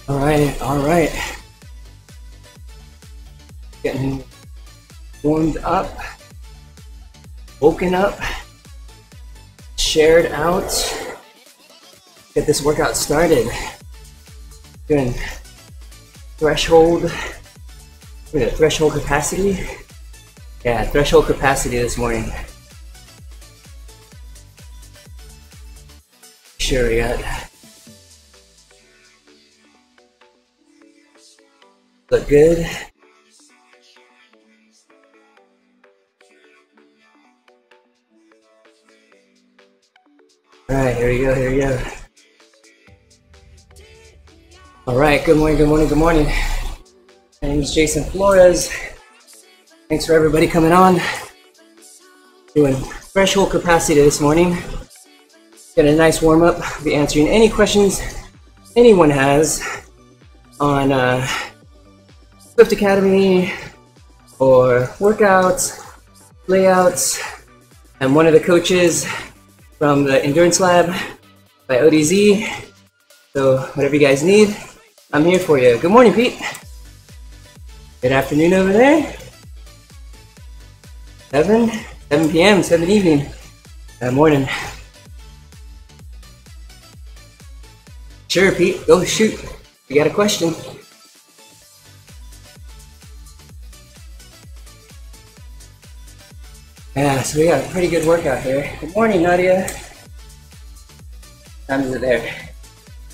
All right. Getting warmed up, woken up, shared out. Get this workout started. Doing threshold capacity. Yeah, threshold capacity this morning. Sure, we got. Look good. All right, here we go. All right, good morning. My name is Jason Flores. Thanks for everybody coming on. Doing threshold capacity this morning. Get a nice warm up. I'll be answering any questions anyone has on Zwift Academy or workouts, layouts. I'm one of the coaches from the Endurance Lab by ODZ. So whatever you guys need, I'm here for you. Good morning, Pete. Good afternoon over there. 7 p.m., 7 evening. Morning. Sure, Pete, go shoot. You got a question? Yeah, so we got a pretty good workout here. Good morning, Nadia. What time is it there?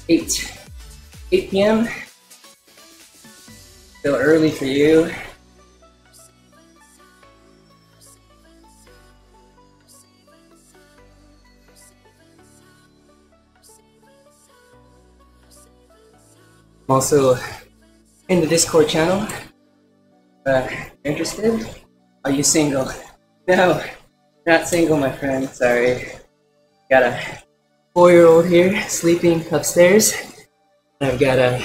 8 p.m. Still early for you. I'm also in the Discord channel. Interested? Are you single? No, not single, my friend. Sorry. Got a 4-year-old here sleeping upstairs. I've got a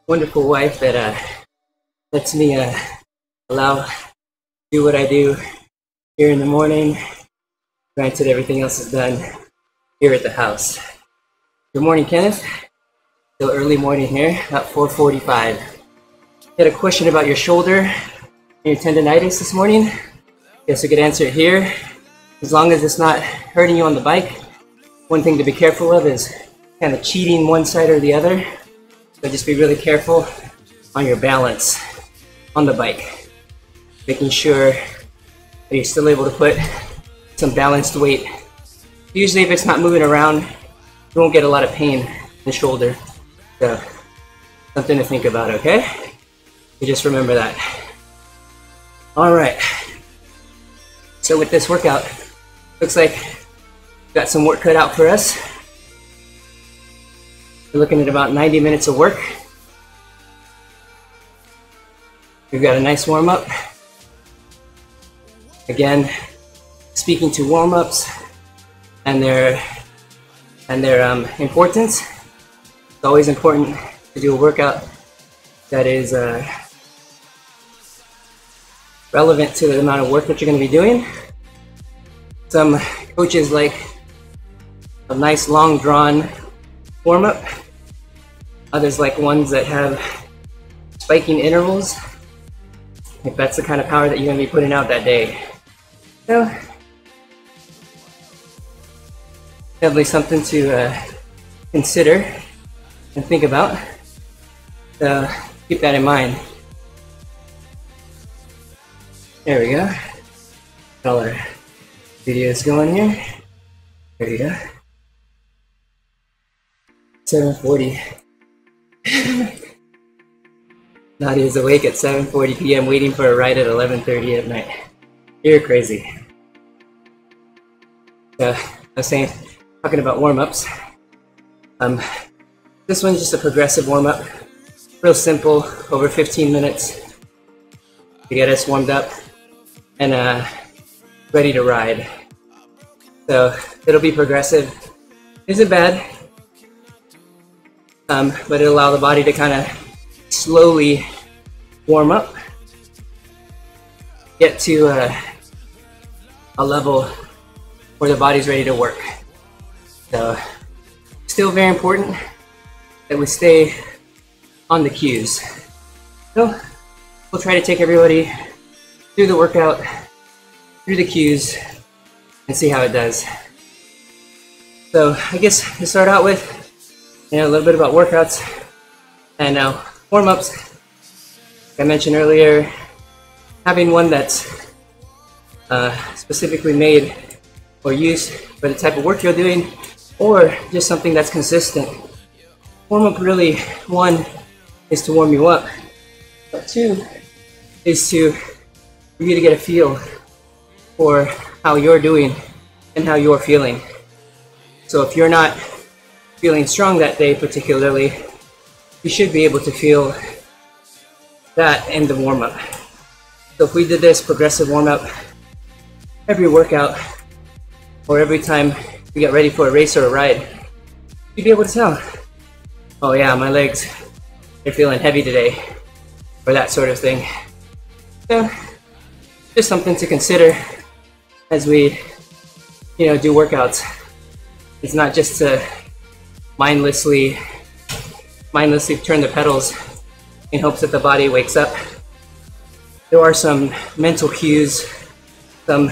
wonderful wife that lets me do what I do here in the morning. Granted, everything else is done here at the house. Good morning, Kenneth. Still early morning here, about 4:45. Had a question about your shoulder and your tendonitis this morning. Guess we could answer it here. As long as it's not hurting you on the bike, one thing to be careful of is kind of cheating one side or the other. So just be really careful on your balance on the bike. Making sure that you're still able to put some balanced weight. Usually if it's not moving around, you won't get a lot of pain in the shoulder. So something to think about, okay? You just remember that. All right. So with this workout, looks like we've got some work cut out for us. We're looking at about 90 minutes of work. We've got a nice warm up. Again, speaking to warm ups and their importance. It's always important to do a workout that is relevant to the amount of work that you're going to be doing. Some coaches like a nice long drawn warm up. Others like ones that have spiking intervals, if that's the kind of power that you're going to be putting out that day. So definitely something to consider and think about. So keep that in mind. There we go. Got all our videos going here. There you go. 7:40. Nadia's awake at 7:40 p.m. waiting for a ride at 11:30 at night. You're crazy. I was saying, talking about warm-ups. This one's just a progressive warm-up. Real simple, over 15 minutes to get us warmed up and ready to ride. So it'll be progressive. Isn't bad, but it'll allow the body to kind of slowly warm up, get to a level where the body's ready to work. So still very important that we stay on the cues. So we'll try to take everybody through the workout, through the cues, and see how it does. So I guess to start out with, a little bit about workouts and warm-ups. Like I mentioned earlier, having one that's specifically made or used for the type of work you're doing, or just something that's consistent. Warm-up really, one, is to warm you up, but two, is for you to get a feel for how you're doing and how you're feeling. So if you're not feeling strong that day particularly, you should be able to feel that in the warm-up. So if we did this progressive warm-up every workout, or every time we get ready for a race or a ride, you'd be able to tell, oh yeah, my legs, they're feeling heavy today, or that sort of thing. So just something to consider as we do workouts. It's not just to mindlessly turn the pedals in hopes that the body wakes up. There are some mental cues, some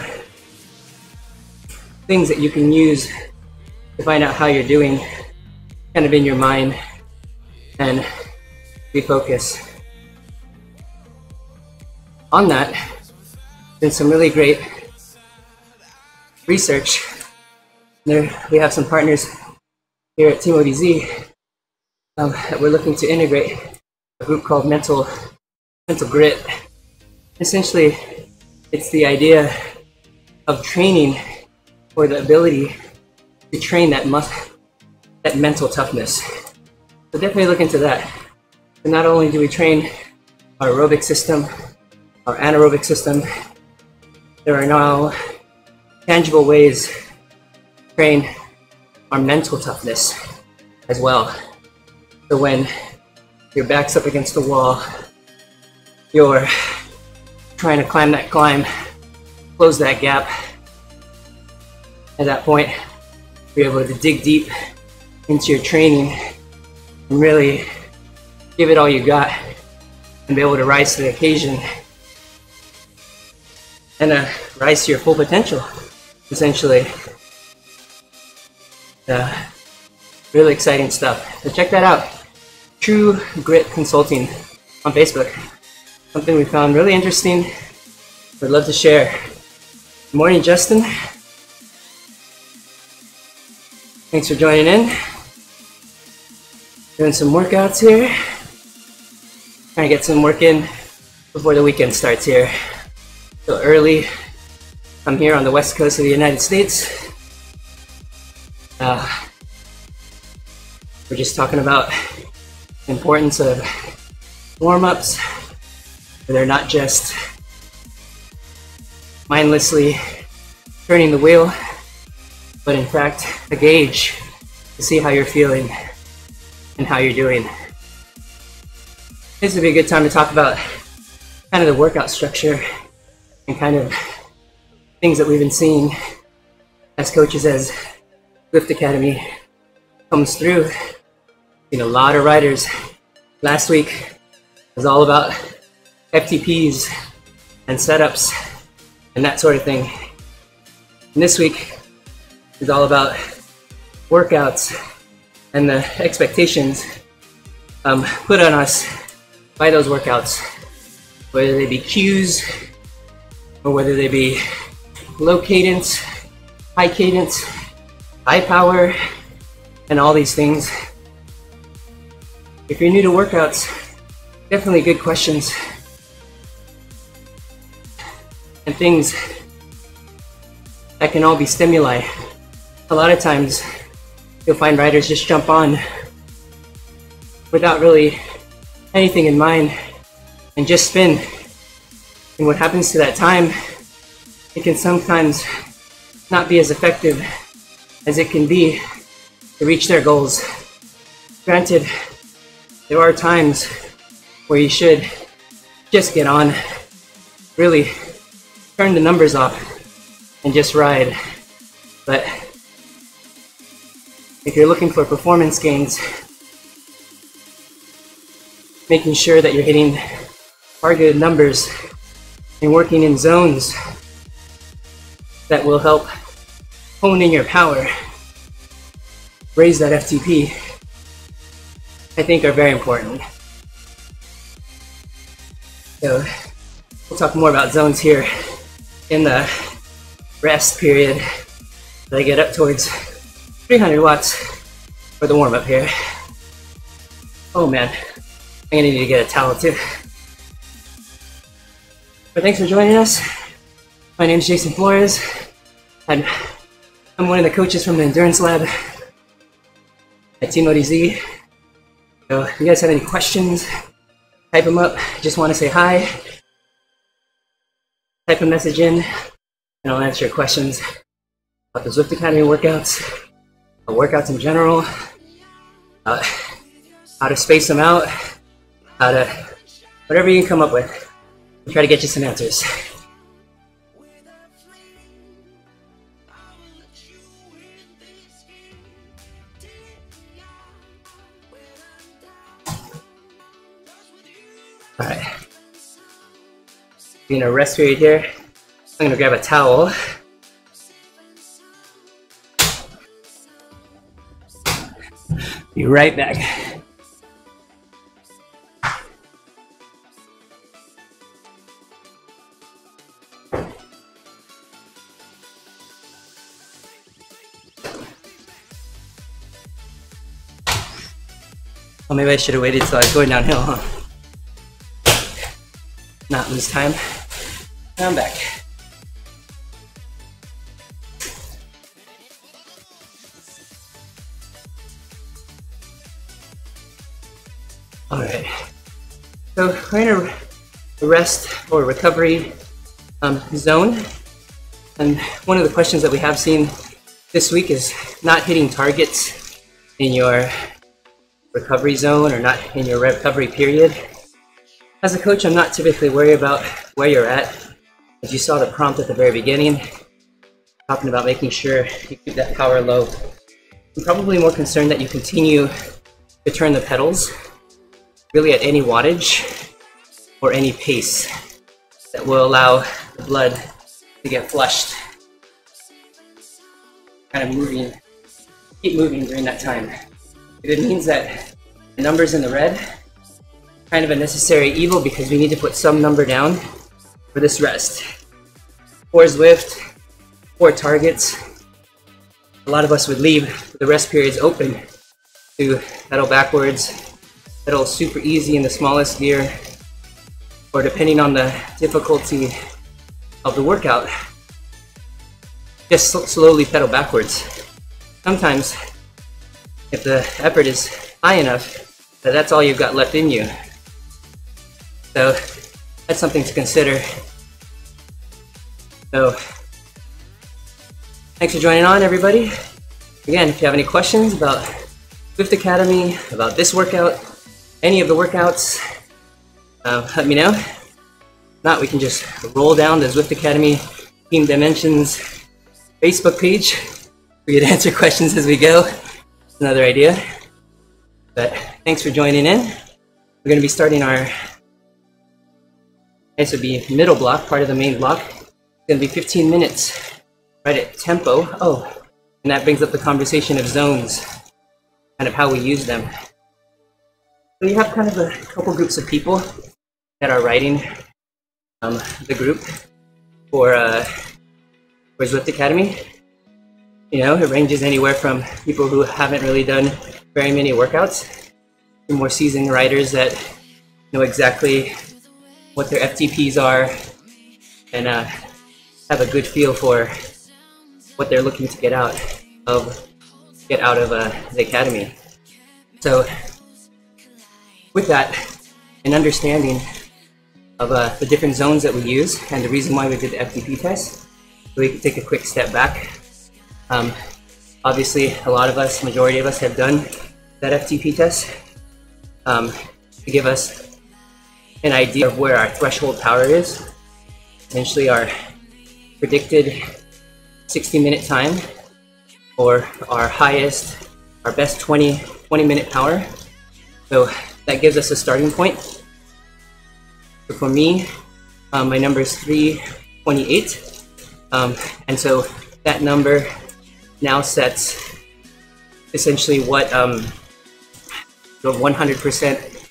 things that you can use to find out how you're doing, kind of in your mind, and refocus. On that, there's been some really great research. We have some partners here at Team ODZ that we're looking to integrate a group called Mental Grit. Essentially, it's the idea of training, or the ability to train that mental toughness. So definitely look into that. And not only do we train our aerobic system, our anaerobic system, there are now tangible ways to train our mental toughness as well. So when your back's up against the wall, you're trying to climb that climb, close that gap. At that point, you're able to dig deep into your training and really give it all you got and be able to rise to the occasion and rise to your full potential, essentially. Really exciting stuff. So check that out. True Grit Consulting on Facebook. Something we found really interesting. Would love to share. Good morning, Justin. Thanks for joining in. Doing some workouts here. Trying to get some work in before the weekend starts here. So early. I'm here on the west coast of the United States. We're just talking about the importance of warm-ups. They're not just mindlessly turning the wheel, but in fact a gauge to see how you're feeling and how you're doing. This would be a good time to talk about kind of the workout structure and kind of things that we've been seeing as coaches as Zwift Academy comes through. Seen a lot of riders. Last week was all about FTPs and setups and that sort of thing. And this week is all about workouts and the expectations put on us by those workouts, whether they be cues or whether they be low cadence, high cadence, high power, and all these things. If you're new to workouts, definitely good questions and things that can all be stimuli. A lot of times you'll find riders just jump on without really anything in mind and just spin. And what happens to that time, it can sometimes not be as effective as it can be to reach their goals. Granted, there are times where you should just get on, really turn the numbers off and just ride. But if you're looking for performance gains, making sure that you're hitting targeted numbers and working in zones that will help hone in your power, raise that FTP, I think are very important. So we'll talk more about zones here in the rest period as I get up towards 300 watts for the warm-up here. Oh man, I'm gonna need to get a towel too. But thanks for joining us. My name is Jason Flores, and I'm one of the coaches from the Endurance Lab at Team ODZ. So if you guys have any questions, type them up. Just want to say hi. Type a message in, and I'll answer your questions about the Zwift Academy workouts, workouts in general, how to space them out, how to, whatever you can come up with. I'll try to get you some answers. All right. In a rest period here, I'm gonna grab a towel. Be right back. Well, maybe I should have waited till I was going downhill, huh? Not lose time. I'm back. All right. So we're in a rest or recovery zone. And one of the questions that we have seen this week is not hitting targets in your recovery zone or not in your recovery period. As a coach, I'm not typically worried about where you're at. As you saw the prompt at the very beginning, talking about making sure you keep that power low. I'm probably more concerned that you continue to turn the pedals really at any wattage or any pace that will allow the blood to get flushed. Kind of moving, keep moving during that time. If it means that the numbers in the red, kind of a necessary evil because we need to put some number down for this rest. 4 Zwift, 4 targets. A lot of us would leave the rest periods open to pedal backwards, pedal super easy in the smallest gear, or depending on the difficulty of the workout, just slowly pedal backwards. Sometimes, if the effort is high enough, that's all you've got left in you. So that's something to consider. So thanks for joining on, everybody. Again, if you have any questions about Zwift Academy, about this workout, any of the workouts, let me know. If not, we can just roll down the Zwift Academy Team Dimensions Facebook page. We can answer questions as we go. It's another idea. But thanks for joining in. We're going to be starting our, this would be middle block, part of the main block. It's going to be 15 minutes, right at tempo. Oh, and that brings up the conversation of zones, kind of how we use them. So you have kind of a couple groups of people that are writing the group for Zwift Academy. You know, it ranges anywhere from people who haven't really done very many workouts to more seasoned writers that know exactly what their FTPs are and have a good feel for what they're looking to get out of the academy. So with that, an understanding of the different zones that we use and the reason why we did the FTP test, so we can take a quick step back. Obviously, a lot of us, majority of us, have done that FTP test to give us an idea of where our threshold power is, essentially our predicted 60-minute time, or our highest, our best 20-minute power. So that gives us a starting point. So for me, my number is 328, and so that number now sets essentially what the 100%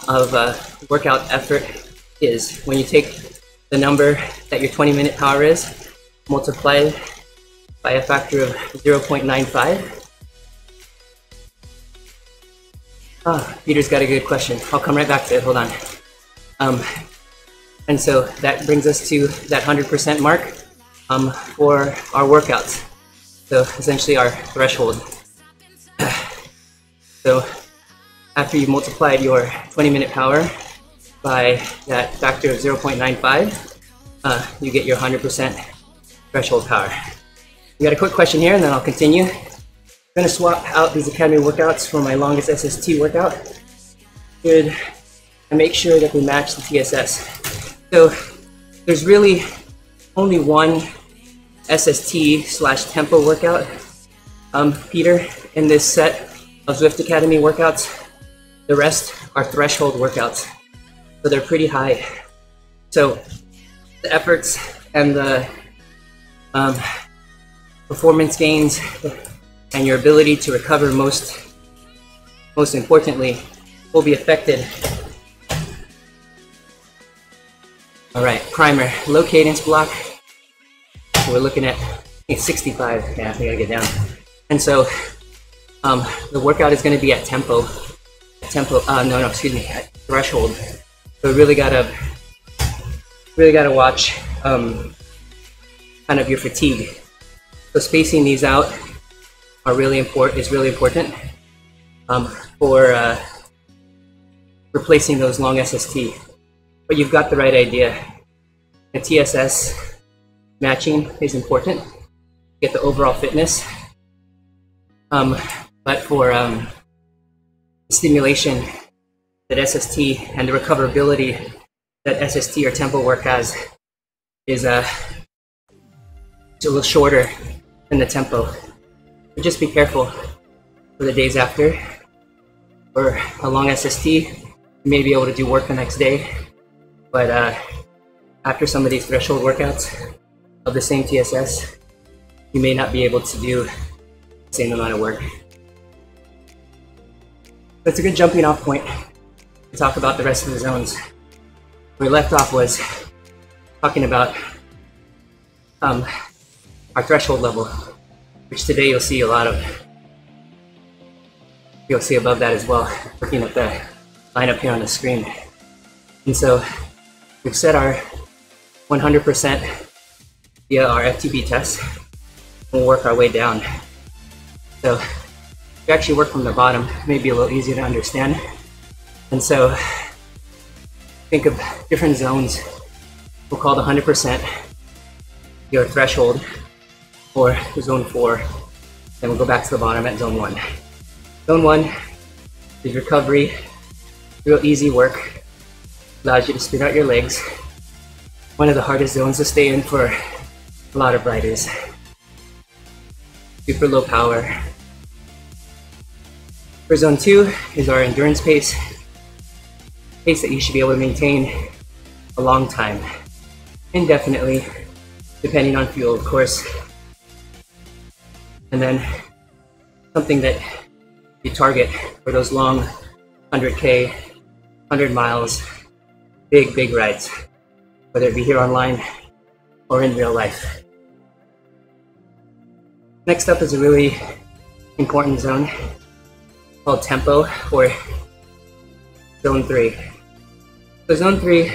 of workout effort is. When you take the number that your 20-minute power is, multiply by a factor of 0.95. Peter's got a good question. I'll come right back to it, hold on. And so that brings us to that 100% mark for our workouts. So essentially our threshold. So after you've multiplied your 20-minute power by that factor of 0.95, you get your 100% threshold power. We got a quick question here and then I'll continue. I'm going to swap out these Academy workouts for my longest SST workout. Good. And make sure that they match the TSS. So there's really only one SST/tempo workout, Peter, in this set of Zwift Academy workouts. The rest are threshold workouts, so they're pretty high. So the efforts and the performance gains and your ability to recover most importantly will be affected. All right, primer, low cadence block. So we're looking at 65. Yeah, we gotta get down. And so the workout is going to be at tempo. At threshold. So really gotta watch kind of your fatigue. So spacing these out is really important for replacing those long SST. But you've got the right idea. The TSS matching is important. Get the overall fitness. But for the stimulation that SST and the recoverability that SST or tempo work has is a little shorter than the tempo. So just be careful for the days after. For a long SST, you may be able to do work the next day, but after some of these threshold workouts of the same TSS, you may not be able to do the same amount of work. That's a good jumping off point to talk about the rest of the zones. Where we left off was talking about our threshold level, which today you'll see a lot of. You'll see above that as well, looking at the line up here on the screen. And so we've set our 100% via our FTP test. We'll work our way down. So if you actually work from the bottom, it may be a little easier to understand. And so think of different zones. We'll call the 100% your threshold, or zone 4. Then we'll go back to the bottom at zone 1. Zone 1 is recovery, real easy work, allows you to spin out your legs. One of the hardest zones to stay in for a lot of riders. Super low power. For zone 2 is our endurance pace that you should be able to maintain a long time, indefinitely, depending on fuel, of course. And then something that you target for those long 100K, 100 miles, big rides, whether it be here online or in real life. Next up is a really important zone called tempo, or zone 3. So zone 3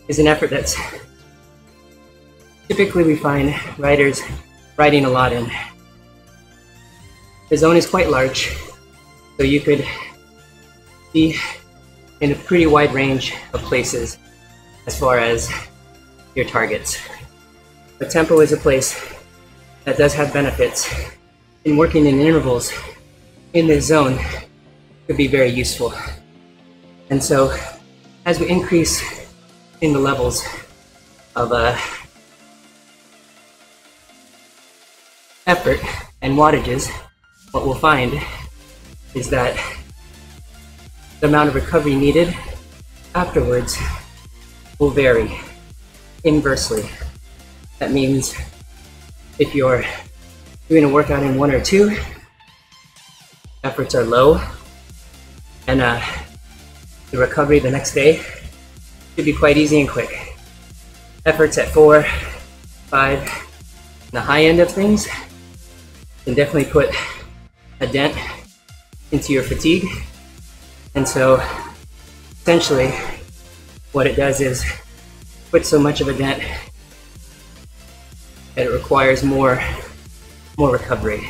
is an effort that's typically we find riders riding a lot in. The zone is quite large, so you could be in a pretty wide range of places as far as your targets. But tempo is a place that does have benefits, and working in intervals in this zone could be very useful. And so as we increase in the levels of effort and wattages, what we'll find is that the amount of recovery needed afterwards will vary inversely. That means if you're doing a workout in 1 or 2, efforts are low, and the recovery the next day should be quite easy and quick. Efforts at 4, 5, and the high end of things can definitely put a dent into your fatigue. And so essentially what it does is put so much of a dent that it requires more recovery.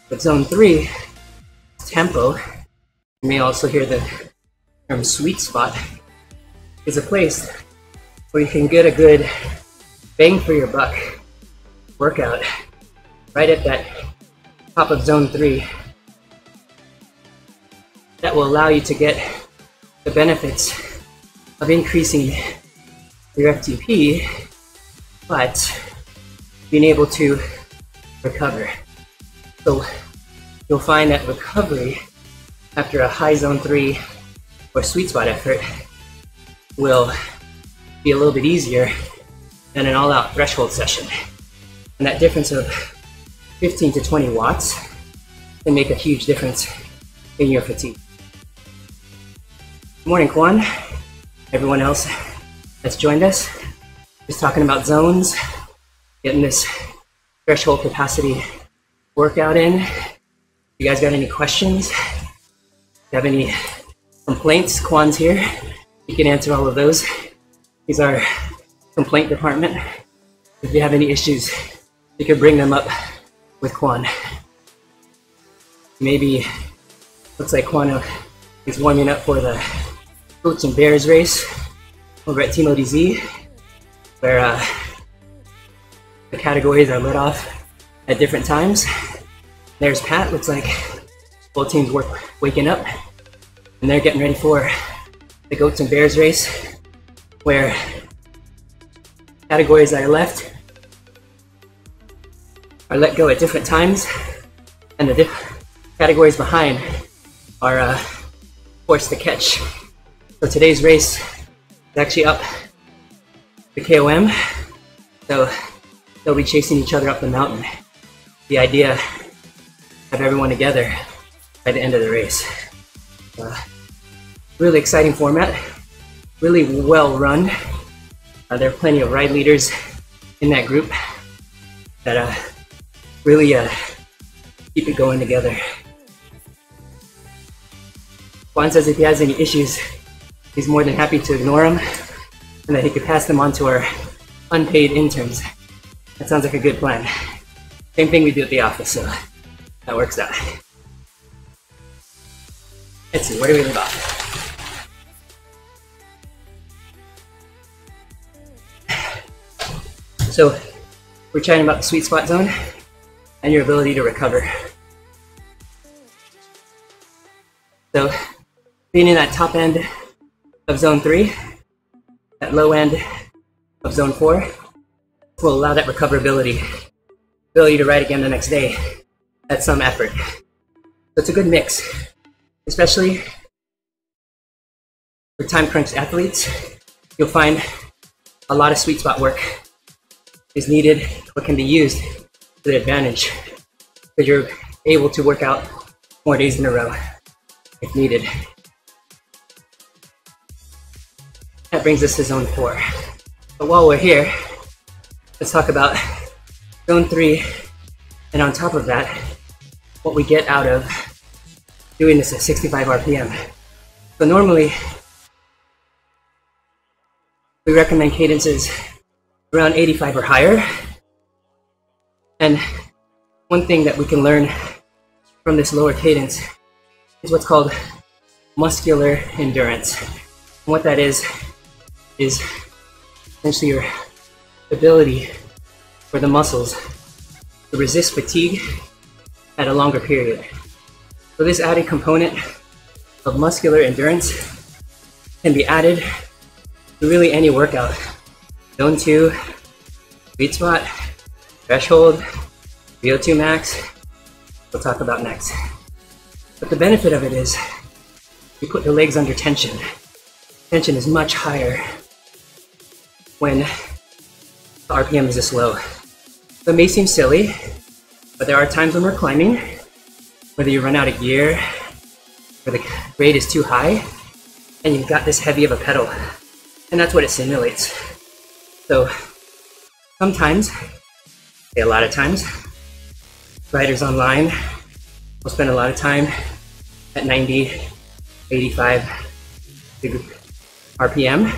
But zone 3, tempo, you may also hear the term sweet spot, is a place where you can get a good bang for your buck workout right at that top of zone 3 that will allow you to get the benefits of increasing your FTP, but being able to recover. So you'll find that recovery after a high zone 3 or sweet spot effort will be a little bit easier than an all-out threshold session. And that difference of 15 to 20 watts can make a huge difference in your fatigue. Good morning, Kwan. Everyone else that's joined us, just talking about zones, getting this threshold capacity workout in. You guys got any questions? If you have any complaints, Kwan's here. He can answer all of those. He's our complaint department. If you have any issues, you can bring them up with Kwan. Maybe, looks like Kwan is warming up for the Goats and Bears race over at Team ODZ, where the categories are lit off at different times. There's Pat, looks like both teams waking up, and they're getting ready for the Goats and Bears race, where categories that are left are let go at different times, and the categories behind are forced to catch. So today's race is actually up the KOM, so they'll be chasing each other up the mountain. The idea of everyone together by the end of the race. Really exciting format, really well run. There are plenty of ride leaders in that group that really keep it going together. Juan says if he has any issues, he's more than happy to ignore them and that he could pass them on to our unpaid interns. That sounds like a good plan. Same thing we do at the office, so that works out. Let's see, where do we leave off? So we're chatting about the sweet spot zone and your ability to recover. So being in that top end of zone 3, that low end of zone 4 will allow that recoverability, ability to ride again the next day at some effort. So it's a good mix, especially for time crunch athletes. You'll find a lot of sweet spot work is needed or can be used to the advantage, because you're able to work out more days in a row if needed. That brings us to zone 4. But while we're here, let's talk about zone 3, and on top of that, what we get out of doing this at 65 RPM. So normally, we recommend cadences around 85 or higher. And one thing that we can learn from this lower cadence is what's called muscular endurance. And what that is essentially your ability for the muscles to resist fatigue at a longer period. So this added component of muscular endurance can be added to really any workout. Zone 2, sweet spot, threshold, VO2 max, we'll talk about next. But the benefit of it is you put the legs under tension. Tension is much higher when the RPM is this low. So it may seem silly, but there are times when we're climbing, whether you run out of gear, or the grade is too high, and you've got this heavy of a pedal, and that's what it simulates. So sometimes, a lot of times, riders online will spend a lot of time at 90, 85 RPM,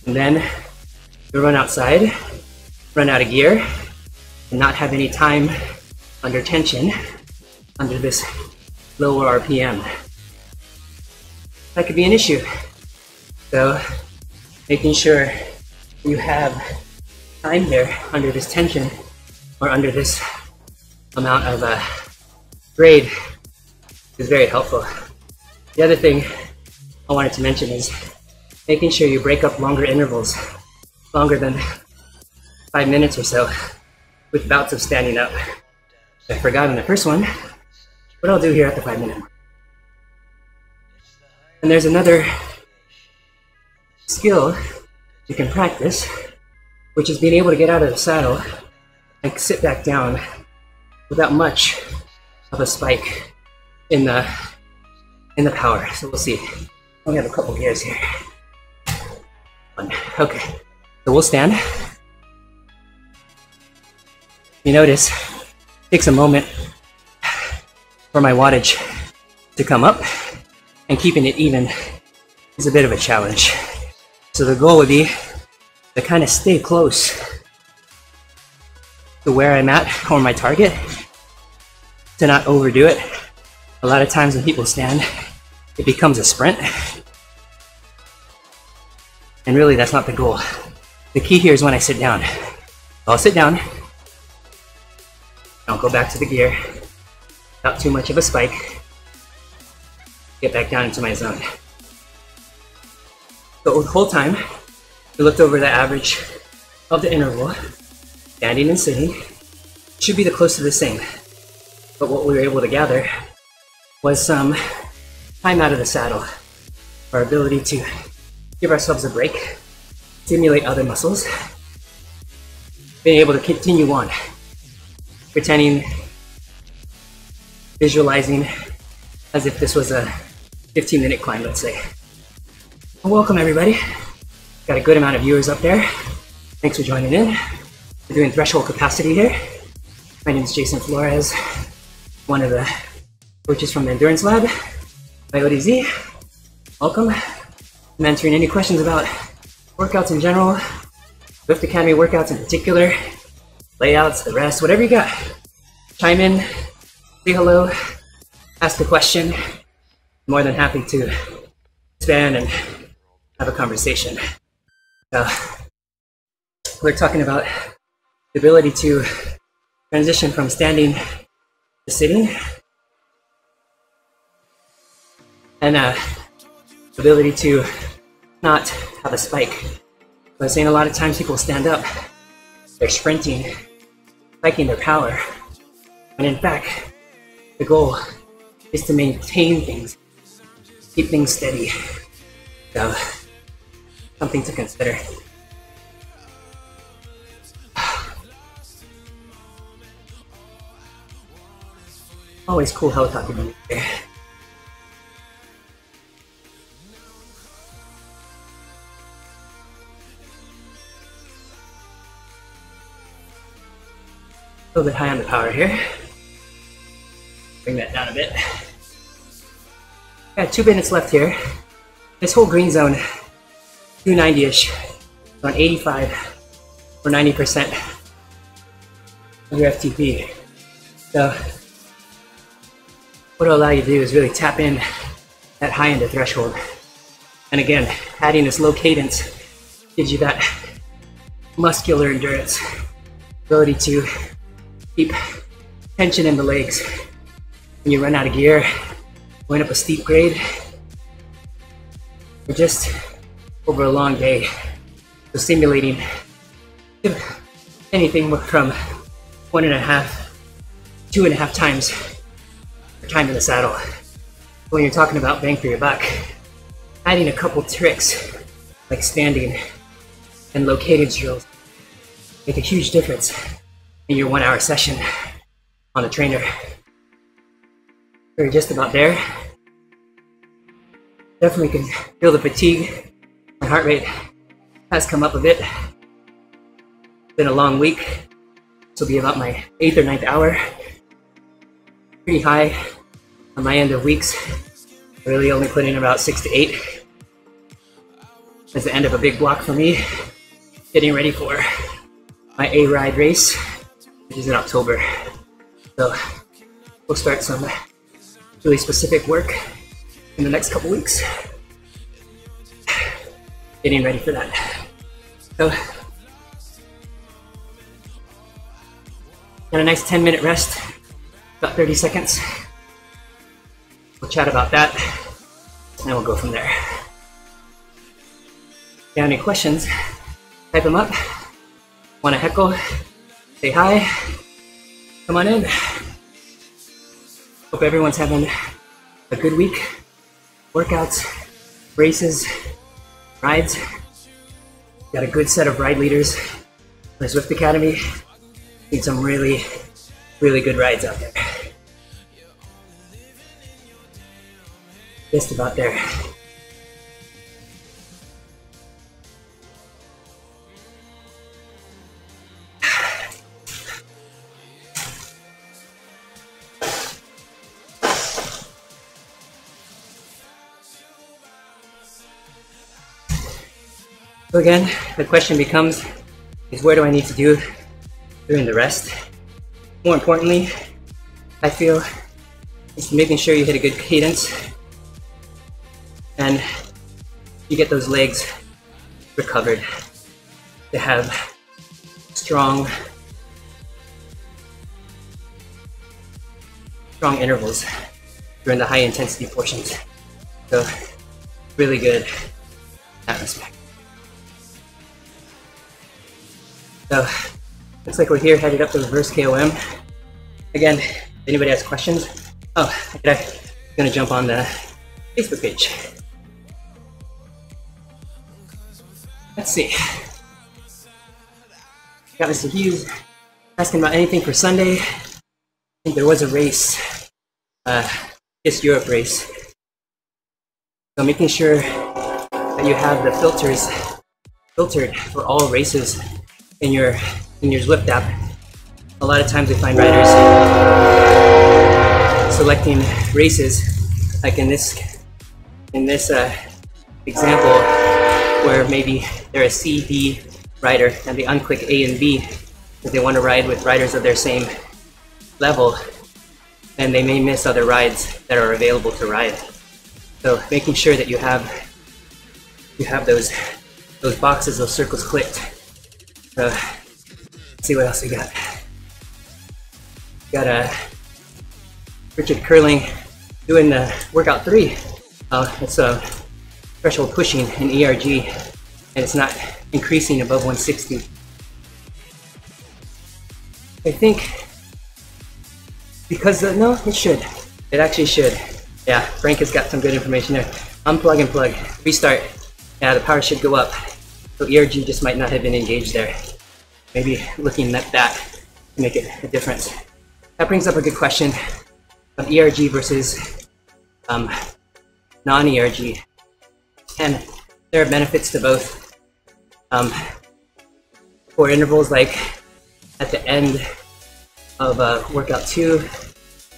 and then you'll run outside, run out of gear, and not have any time under tension, under this lower RPM. That could be an issue. So making sure you have time here under this tension or under this amount of grade is very helpful. The other thing I wanted to mention is making sure you break up longer intervals, longer than 5 minutes or so, with bouts of standing up. I forgot on the first one, but I'll do here at the 5 minute mark. And there's another skill you can practice, which is being able to get out of the saddle and sit back down without much of a spike in the power. So we'll see. We have a couple gears here. Okay, so we'll stand. You notice it takes a moment for my wattage to come up, and keeping it even is a bit of a challenge. So the goal would be to kind of stay close to where I'm at or my target, to not overdo it. A lot of times when people stand, it becomes a sprint. And really that's not the goal. The key here is when I sit down. I'll sit down, I'll go back to the gear, without too much of a spike, get back down into my zone. So the whole time, we looked over the average of the interval, standing and sitting, should be the close to the same. But what we were able to gather was some time out of the saddle, our ability to give ourselves a break, stimulate other muscles, being able to continue on, pretending, visualizing as if this was a 15-minute climb, let's say. Well, welcome everybody. Got a good amount of viewers up there. Thanks for joining in. We're doing threshold capacity here. My name is Jason Flores, one of the coaches from the Endurance Lab by ODZ. Welcome. I'm answering any questions about workouts in general, Zwift Academy workouts in particular, layouts, the rest, whatever you got. Chime in, say hello, ask a question. I'm more than happy to expand and have a conversation. We're talking about the ability to transition from standing to sitting, and ability to not have a spike. So I was saying a lot of times people stand up, they're sprinting, spiking their power, and in fact, the goal is to maintain things, keep things steady. So, something to consider. Always cool helicopter music there. A little bit high on the power here. Bring that down a bit. Got 2 minutes left here. This whole green zone, 290-ish, around 85 or 90% of your FTP. So what it'll allow you to do is really tap in that high end of threshold. And again, adding this low cadence gives you that muscular endurance, ability to keep tension in the legs. When you run out of gear, going up a steep grade, or just over a long day. So stimulating anything from 1.5, 2.5 times your time in the saddle. when you're talking about bang for your buck, adding a couple tricks like standing and located drills make a huge difference in your 1 hour session on the trainer. We're just about there. Definitely can feel the fatigue. My heart rate has come up a bit. It's been a long week. This will be about my 8th or 9th hour. Pretty high on my end of weeks. Really only put in about 6 to 8. It's the end of a big block for me. Getting ready for my A-Ride race, which is in October. So we'll start some really specific work in the next couple weeks. Getting ready for that. So got a nice 10-minute rest, about 30 seconds. We'll chat about that, and then we'll go from there. If you have any questions, type them up. Want to heckle? Say hi. Come on in. Hope everyone's having a good week. Workouts, races, rides. Got a good set of ride leaders in the Zwift Academy. Need some really, really good rides out there. Just about there. So again, the question becomes, is what do I need to do during the rest? More importantly, I feel it's making sure you hit a good cadence and you get those legs recovered to have strong intervals during the high intensity portions. So really good in that respect. So looks like we're here headed up to reverse KOM. Again, if anybody has questions, I'm gonna jump on the Facebook page. Let's see. Got Mr. Hughes asking about anything for Sunday. I think there was a race, this Europe race. So making sure that you have the filters filtered for all races in your Zwift app. A lot of times we find riders selecting races, like in this example, where maybe they're a C, D rider and they unclick A and B because they want to ride with riders of their same level, and they may miss other rides that are available to ride. So making sure that you have those boxes, those circles clicked. So let's see what else we got. Got Richard Curling doing the workout 3. It's a threshold pushing in ERG, and it's not increasing above 160. I think because no, it should. It actually should. Yeah, Frank has got some good information there. Unplug and plug. Restart. Yeah, the power should go up. So ERG just might not have been engaged there. Maybe looking at that to make it a difference. That brings up a good question of ERG versus non-ERG. And there are benefits to both. For intervals like at the end of workout 2,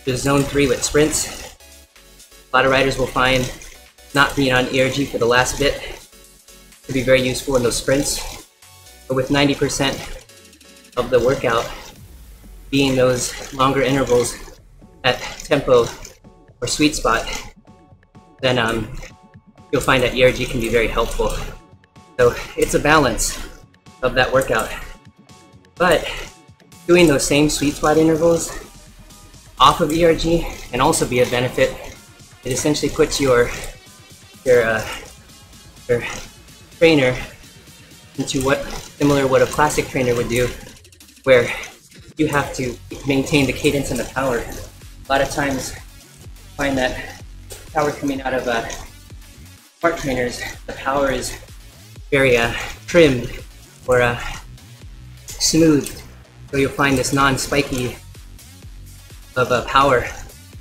there's zone 3 with sprints. A lot of riders will find not being on ERG for the last bit to be very useful in those sprints. But with 90% of the workout being those longer intervals at tempo or sweet spot, then you'll find that ERG can be very helpful. So it's a balance of that workout. But doing those same sweet spot intervals off of ERG can also be a benefit. It essentially puts your trainer into similar what a classic trainer would do, where you have to maintain the cadence and the power. A lot of times find that power coming out of smart trainers, the power is very trimmed or smooth. So you'll find this non-spiky of power,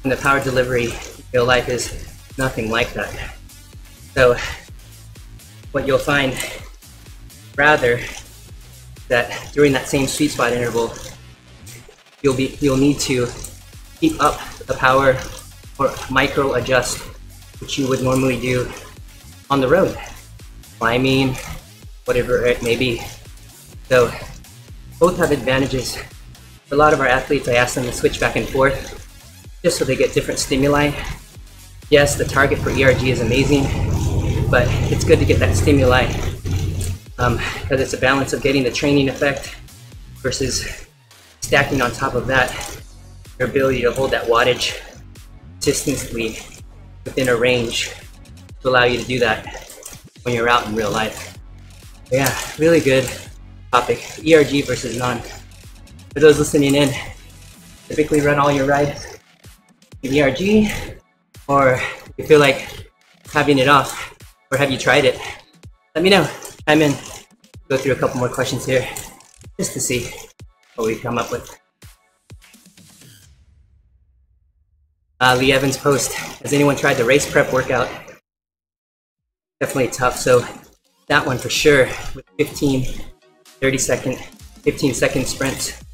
and the power delivery in real life is nothing like that. So what you'll find rather that during that same sweet spot interval, you'll need to keep up the power or micro adjust, which you would normally do on the road, climbing, whatever it may be. So both have advantages. For a lot of our athletes, I ask them to switch back and forth just so they get different stimuli. Yes, the target for ERG is amazing, but it's good to get that stimuli because it's a balance of getting the training effect versus stacking on top of that your ability to hold that wattage consistently within a range to allow you to do that when you're out in real life. But yeah, really good topic, ERG versus non. For those listening in, typically run all your rides in ERG, or you feel like having it off, or have you tried it? Let me know. Chime in. Go through a couple more questions here just to see what we come up with. Lee Evans post, has anyone tried the race prep workout? Definitely tough. So that one for sure, with 15 second sprints.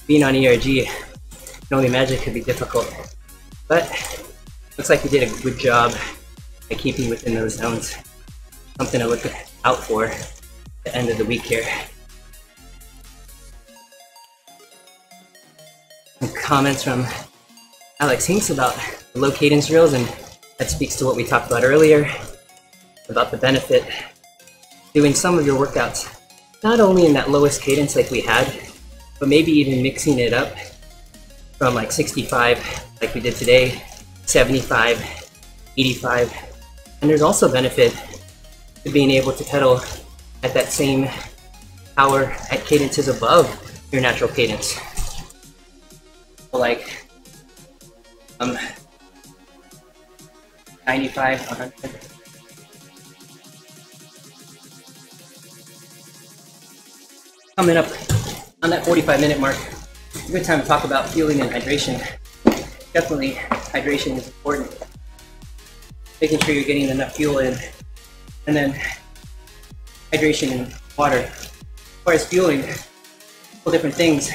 Being on ERG, you can only imagine it could be difficult. But looks like you did a good job at keeping within those zones. Something to look out for at the end of the week here. Some comments from Alex Hinks about the low cadence drills, and that speaks to what we talked about earlier about the benefit doing some of your workouts not only in that lowest cadence like we had, but maybe even mixing it up from like 65 like we did today, 75, 85. And there's also benefit to being able to pedal at that same power at cadences above your natural cadence. So like 95, 100. Coming up on that 45-minute mark, a good time to talk about fueling and hydration. Definitely hydration is important. Making sure you're getting enough fuel in, and then hydration and water. As far as fueling, a couple different things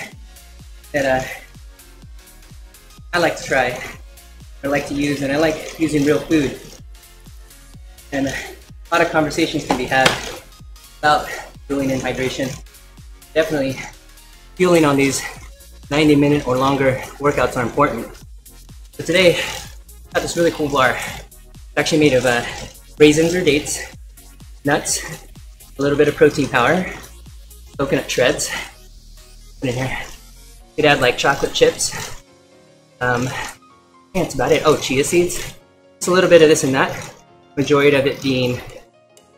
that I like to try, I like to use, and I like using real food. And a lot of conversations can be had about fueling and hydration. Definitely fueling on these 90-minute or longer workouts are important. So today, I got this really cool bar. It's actually made of raisins or dates, nuts, a little bit of protein powder, coconut shreds. Put in here. You could add like chocolate chips. Yeah, that's about it. Oh, chia seeds. Just a little bit of this and that. Majority of it being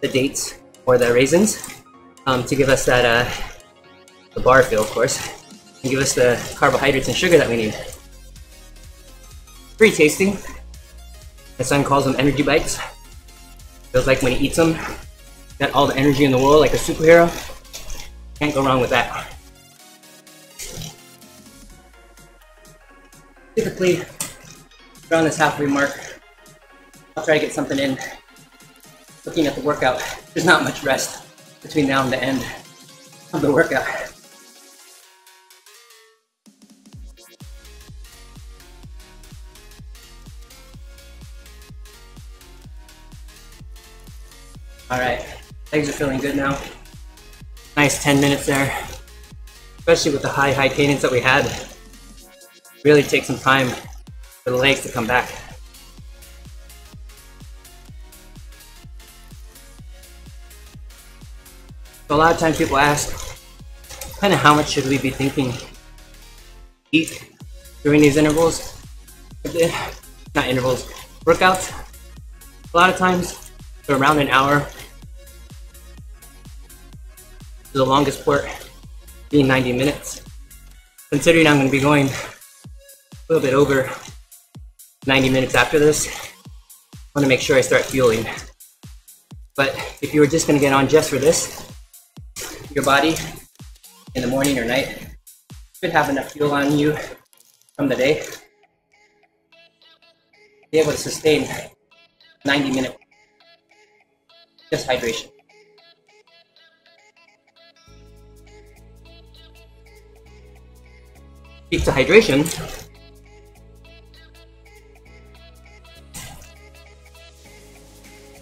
the dates or the raisins to give us that the bar feel, of course, and give us the carbohydrates and sugar that we need. Pretty tasty. My son calls them energy bites. Feels like when he eats them, got all the energy in the world like a superhero. Can't go wrong with that. Typically, around this halfway mark, I'll try to get something in. Looking at the workout, there's not much rest between now and the end of the workout. All right, legs are feeling good now. Nice 10 minutes there, especially with the high cadence that we had. Really take some time for the legs to come back. So a lot of times people ask, kind of how much should we be thinking eat during these intervals? Not intervals, workouts. A lot of times they're around an hour. The longest part being 90 minutes. Considering I'm going to be going a little bit over 90 minutes after this, want to make sure I start fueling. But if you were just going to get on just for this, your body in the morning or night should have enough fuel on you from the day to be able to sustain 90-minute just hydration. Speak to hydration.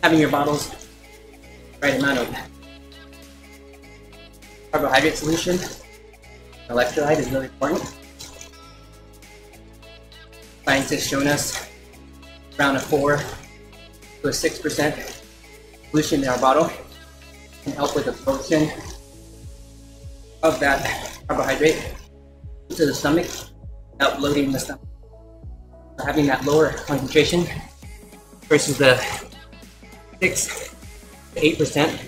Having your bottles right amount of carbohydrate solution, electrolyte is really important. Scientists shown us around a 4 to a 6% solution in our bottle can help with absorption of that carbohydrate into the stomach without bloating the stomach. So having that lower concentration versus the 6 to 8%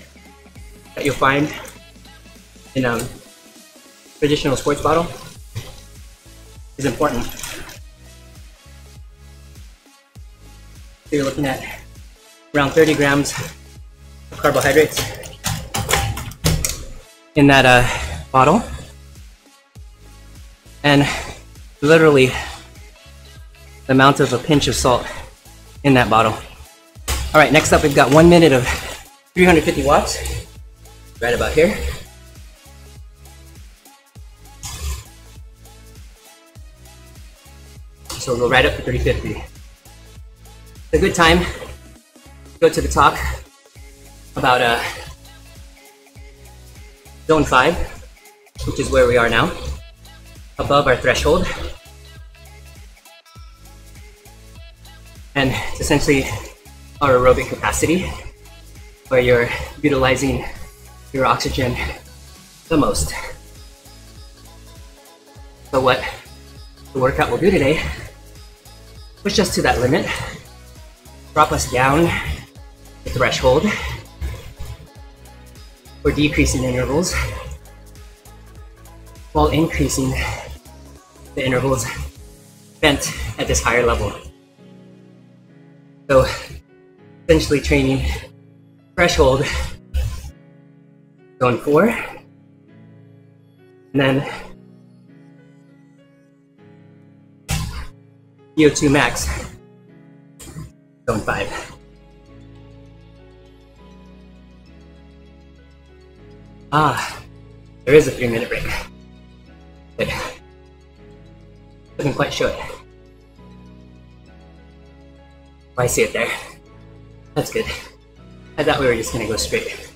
that you'll find in a traditional sports bottle is important. So you're looking at around 30 grams of carbohydrates in that bottle, and literally the amount of a pinch of salt in that bottle. All right, next up we've got 1 minute of 350 watts, right about here. So we'll go right up to 350. It's a good time to go to the talk about zone 5, which is where we are now, above our threshold. And it's essentially our aerobic capacity, where you're utilizing your oxygen the most. So what the workout will do today, push us to that limit, drop us down the threshold. We're decreasing intervals while increasing the intervals spent at this higher level. So essentially training threshold zone 4, and then VO2 max zone 5. There is a 3-minute break. But couldn't quite show it. Oh, I see it there. That's good. I thought we were just gonna go straight.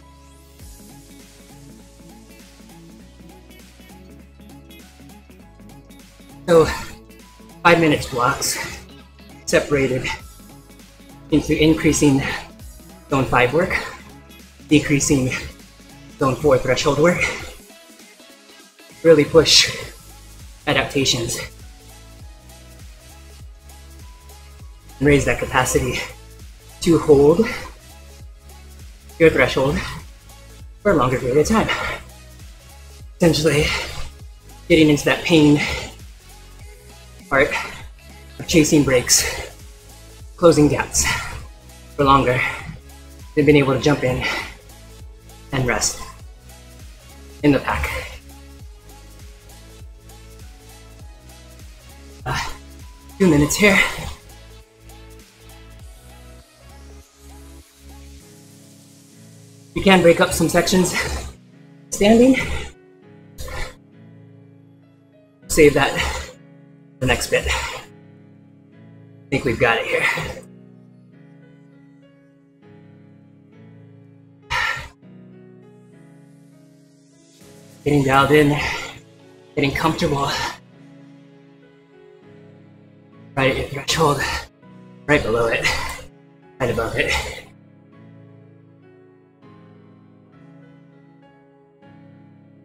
So 5 minutes blocks separated into increasing zone 5 work, decreasing zone 4 threshold work. Really push adaptations and raise that capacity to hold your threshold for a longer period of time. Essentially getting into that pain part of chasing breaks, closing gaps for longer than being able to jump in and rest in the pack. 2 minutes here. You can break up some sections standing. Save that for the next bit. I think we've got it here. Getting dialed in, getting comfortable. Right at your threshold, right below it, right above it.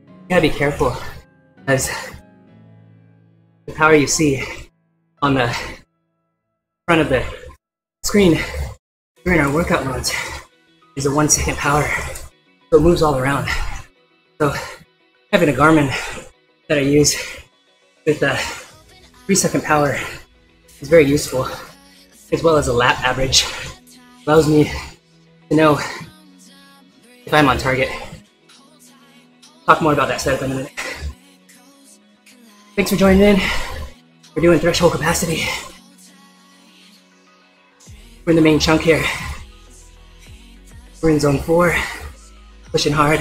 You gotta be careful, as the power you see on the front of the screen during our workout modes is a 1 second power, so it moves all around. So having a Garmin that I use with a 3 second power is very useful, as well as a lap average allows me to know if I'm on target. Talk more about that setup in a minute. Thanks for joining in. We're doing threshold capacity. We're in the main chunk here. We're in zone 4, pushing hard.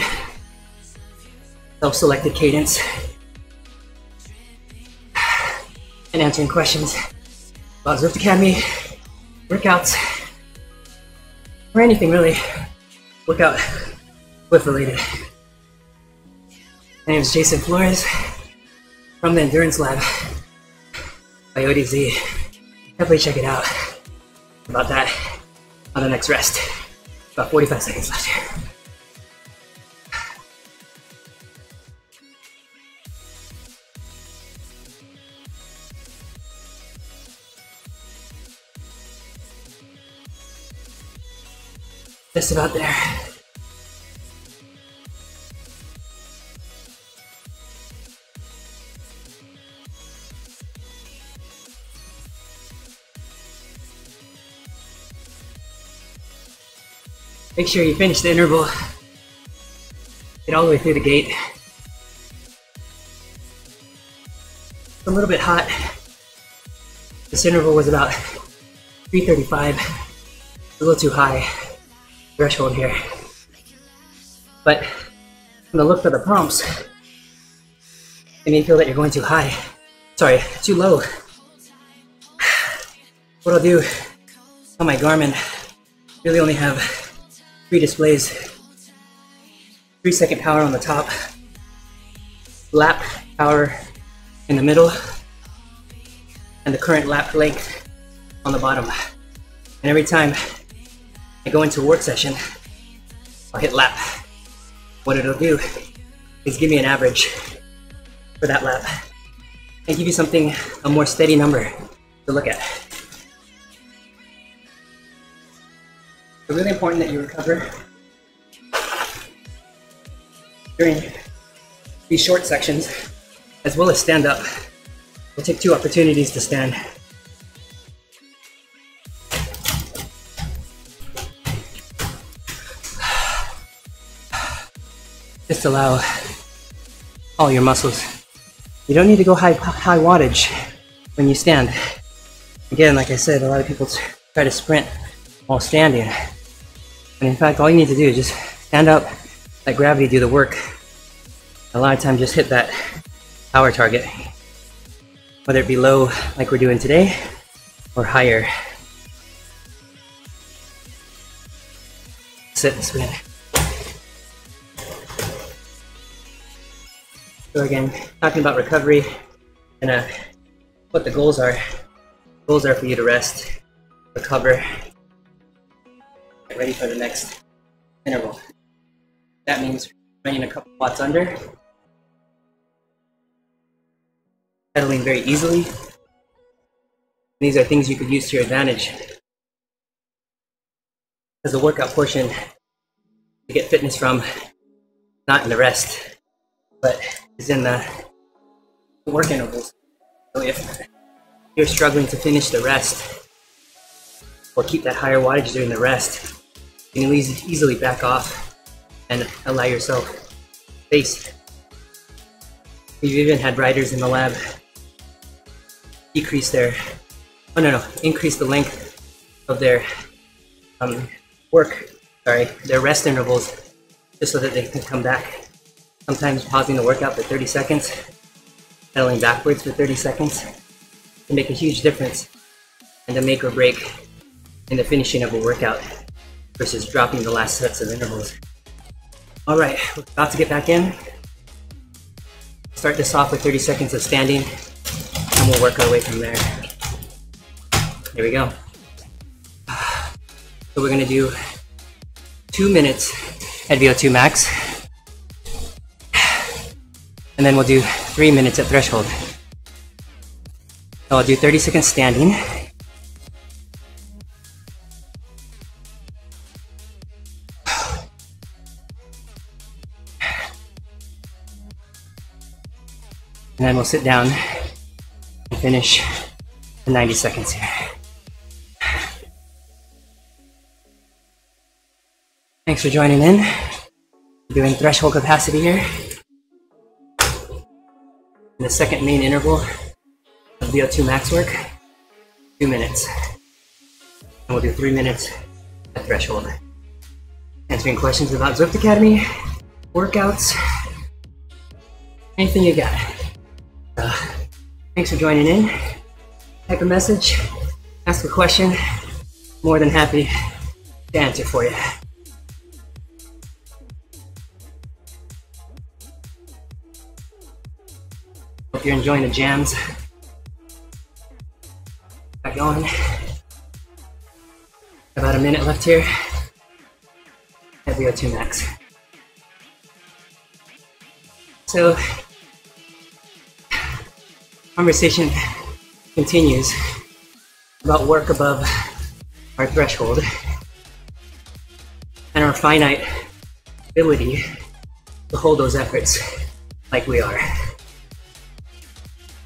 Self-selected cadence. And answering questions about Zwift Academy, workouts, or anything really workout Zwift related. My name is Jason Flores from the Endurance Lab by ODZ. Definitely check it out. About that on the next rest. About 45 seconds left here. Just about there. Make sure you finish the interval. Get all the way through the gate. It's a little bit hot. This interval was about 3:35. A little too high threshold here. But from the look of the pumps, it may feel that you're going too high. Sorry, too low. What I'll do on my Garmin, really only have 3 displays. 3-second power on the top, lap power in the middle, and the current lap length on the bottom. And every time I go into a work session, I'll hit lap. What it'll do is give me an average for that lap and give you something, a more steady number to look at. It's really important that you recover during these short sections, as well as stand up. We'll take 2 opportunities to stand. Just allow all your muscles. You don't need to go high wattage when you stand. Again, like I said, a lot of people try to sprint while standing. And in fact, all you need to do is just stand up, let gravity do the work. A lot of times just hit that power target, whether it be low like we're doing today or higher. Sit and spin. So again, talking about recovery and what the goals are. Goals are for you to rest, recover, get ready for the next interval. That means running a couple watts under, pedaling very easily. These are things you could use to your advantage as a workout portion to get fitness from, not in the rest, but is in the work intervals. So if you're struggling to finish the rest or keep that higher wattage during the rest, you can easily back off and allow yourself space. We've even had riders in the lab increase the length of their their rest intervals, just so that they can come back. Sometimes pausing the workout for 30 seconds, pedaling backwards for 30 seconds can make a huge difference and to make or break in the finishing of a workout versus dropping the last sets of intervals. All right, we're about to get back in. Start this off with 30 seconds of standing and we'll work our way from there. Here we go. So we're gonna do 2 minutes at VO2 max. And then we'll do 3 minutes at threshold. So I'll do 30 seconds standing. And then we'll sit down and finish the 90 seconds here. Thanks for joining in. We're doing threshold capacity here. In the second main interval of VO2 max work, 2 minutes. And we'll do 3 minutes at threshold. Answering questions about Zwift Academy, workouts, anything you got. Thanks for joining in. Type a message, ask a question. More than happy to answer for you. Hope you're enjoying the jams. Got going. About a minute left here at VO2 max. So, conversation continues about work above our threshold and our finite ability to hold those efforts like we are.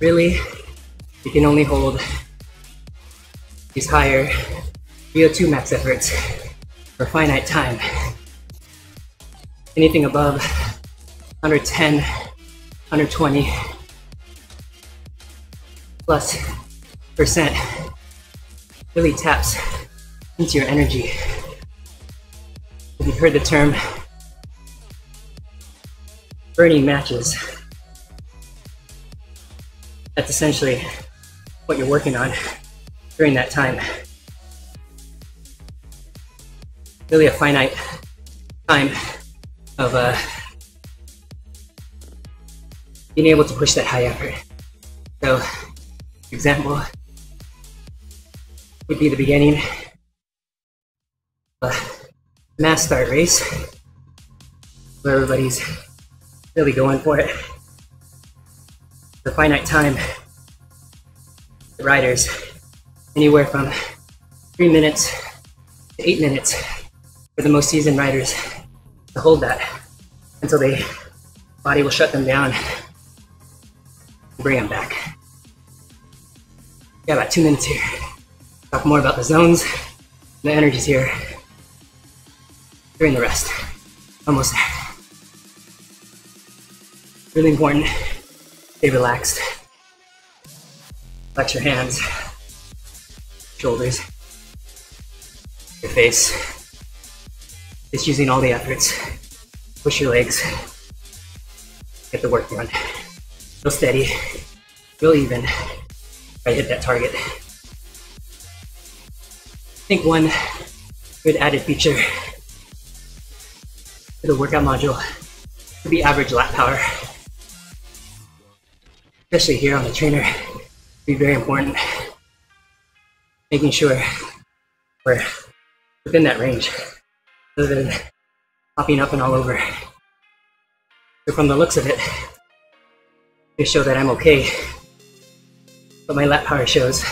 Really, you can only hold these higher VO2 max efforts for a finite time. Anything above 110, 120 plus percent really taps into your energy. If you've heard the term burning matches, that's essentially what you're working on during that time. Really a finite time of being able to push that high effort. So, for example, would be the beginning of a mass start race where everybody's really going for it. The finite time, the riders, anywhere from 3 minutes to 8 minutes for the most seasoned riders to hold that until the body will shut them down and bring them back. Got about 2 minutes here. Talk more about the zones, the energies here during the rest. Almost there. Really important. Stay relaxed. Flex your hands, shoulders, your face. Just using all the efforts. Push your legs. Get the work done. Real steady, real even. Try to hit that target. I think one good added feature to the workout module would be average lap power. Especially here on the trainer, be very important. Making sure we're within that range, rather than popping up and all over. So from the looks of it, they show that I'm okay, but my lap power shows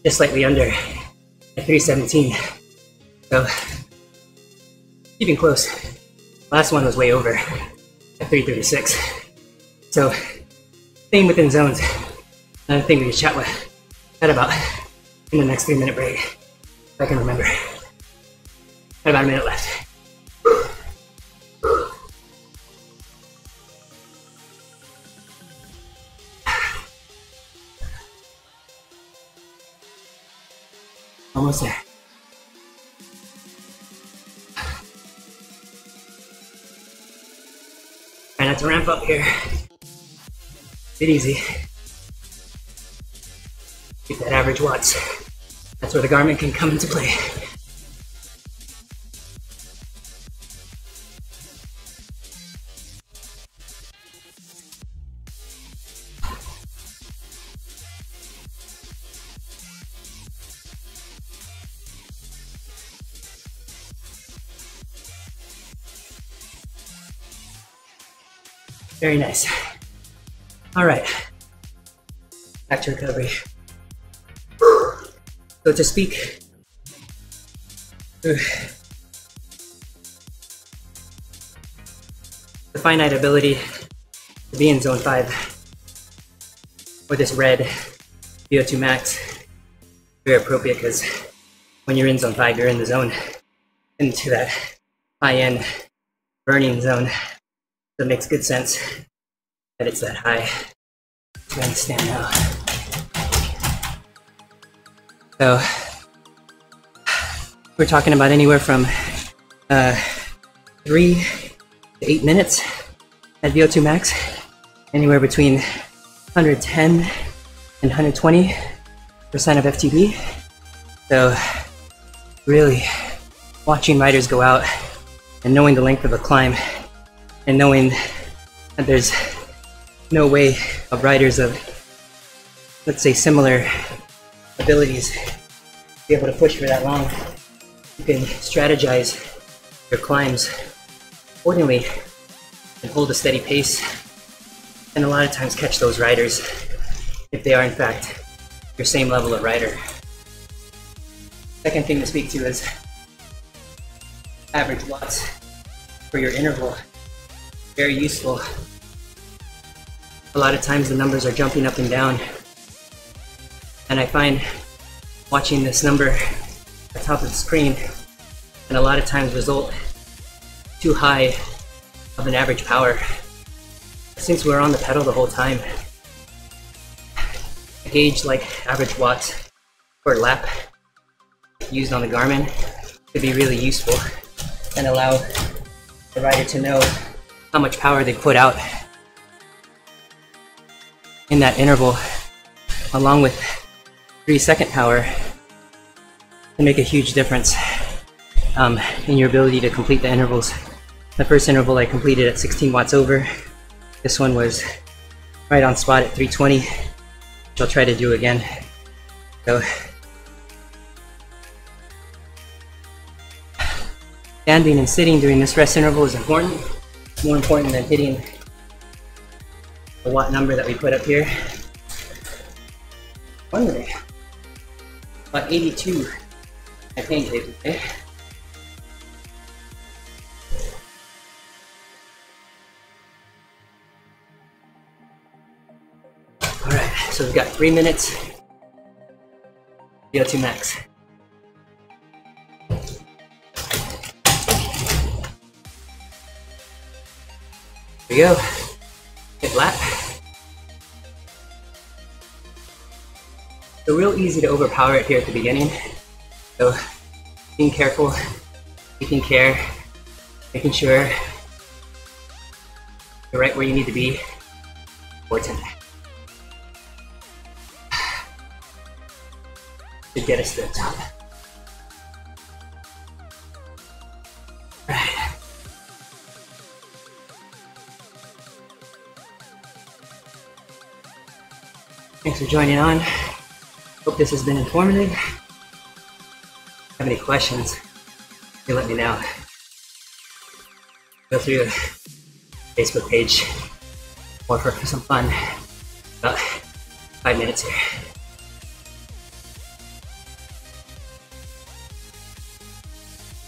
just slightly under at 317. So keeping close. Last one was way over at 336. So staying within zones. Another thing we can chat about in the next 3-minute break, if I can remember. Got about a minute left. Almost there. Try not to ramp up here. Bit easy. Keep that average watts. That's where the Garmin can come into play. Very nice. All right, back to recovery. So to speak, the finite ability to be in zone 5 or this red VO2 max, very appropriate because when you're in zone 5, you're in the zone into that high-end burning zone. So it makes good sense that it's that high. So I understand now. So we're talking about anywhere from 3 to 8 minutes at VO2 max, anywhere between 110 and 120% of FTP. So really watching riders go out and knowing the length of the climb and knowing that there's no way of riders of, let's say, similar abilities to be able to push for that long. You can strategize your climbs accordingly and hold a steady pace, and a lot of times catch those riders if they are in fact your same level of rider. Second thing to speak to is average watts for your interval. Very useful. A lot of times the numbers are jumping up and down, and I find watching this number at the top of the screen and a lot of times result too high of an average power. Since we're on the pedal the whole time, a gauge like average watts per lap used on the Garmin could be really useful and allow the rider to know how much power they put out in that interval, along with 3-second power, can make a huge difference in your ability to complete the intervals. The first interval I completed at 16 watts over. This one was right on spot at 320, which I'll try to do again. So standing and sitting during this rest interval is important. More important than hitting the watt number that we put up here. Finally, about 82, I think, okay? All right, so we've got 3 minutes, VO2 max. Here we go, hit lap. So real easy to overpower it here at the beginning. So being careful, taking care, making sure you're right where you need to be. Important. To get us to the top. Right. Thanks for joining on. Hope this has been informative. If you have any questions, you let me know. Go through the Facebook page or for some fun. About 5 minutes here.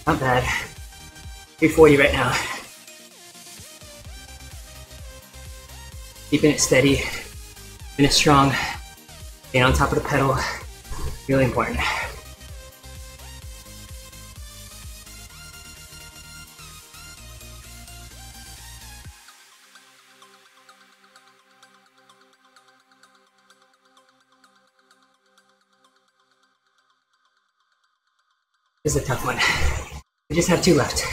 Not bad. 340 right now. Keeping it steady, keeping it strong, being on top of the pedal, really important. This is a tough one. We just have 2 left.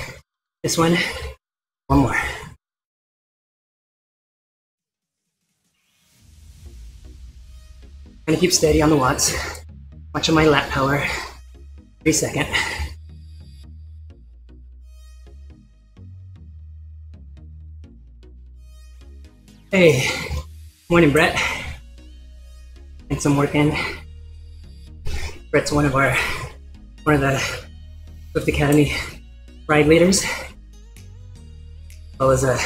This one, 1 more. Gonna keep steady on the watts. Watching my lap power. 3 second. Hey, morning Brett. Thanks, I'm working. Brett's one of the Zwift Academy ride leaders, as well as a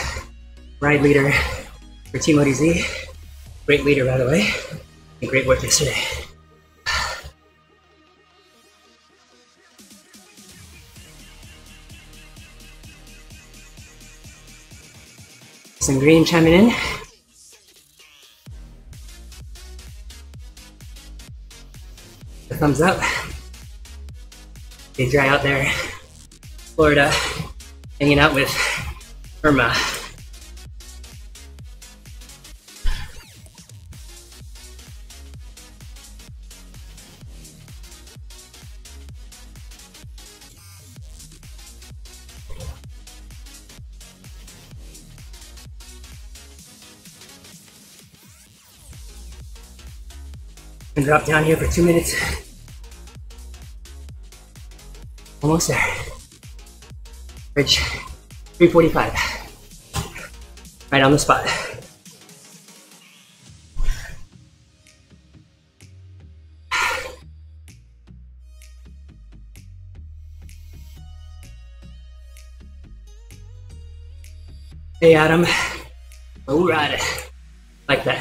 ride leader for Team ODZ. Great leader, by the way, and great work yesterday. Some green chiming in. The thumbs up. Stay dry out there, Florida. hanging out with Irma. And drop down here for 2 minutes. Almost there. Bridge 345. Right on the spot. Hey Adam, all right, like that.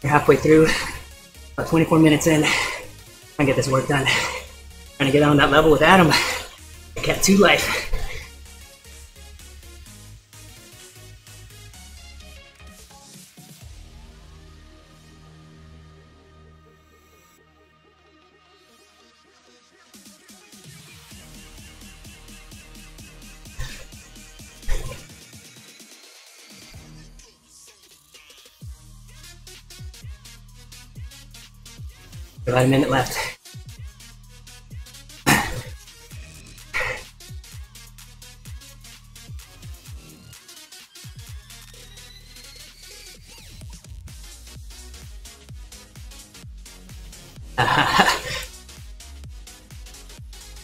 We're halfway through, about 24 minutes in. Trying to get this work done. Trying to get on that level with Adam. Cat 2 life. About a minute left.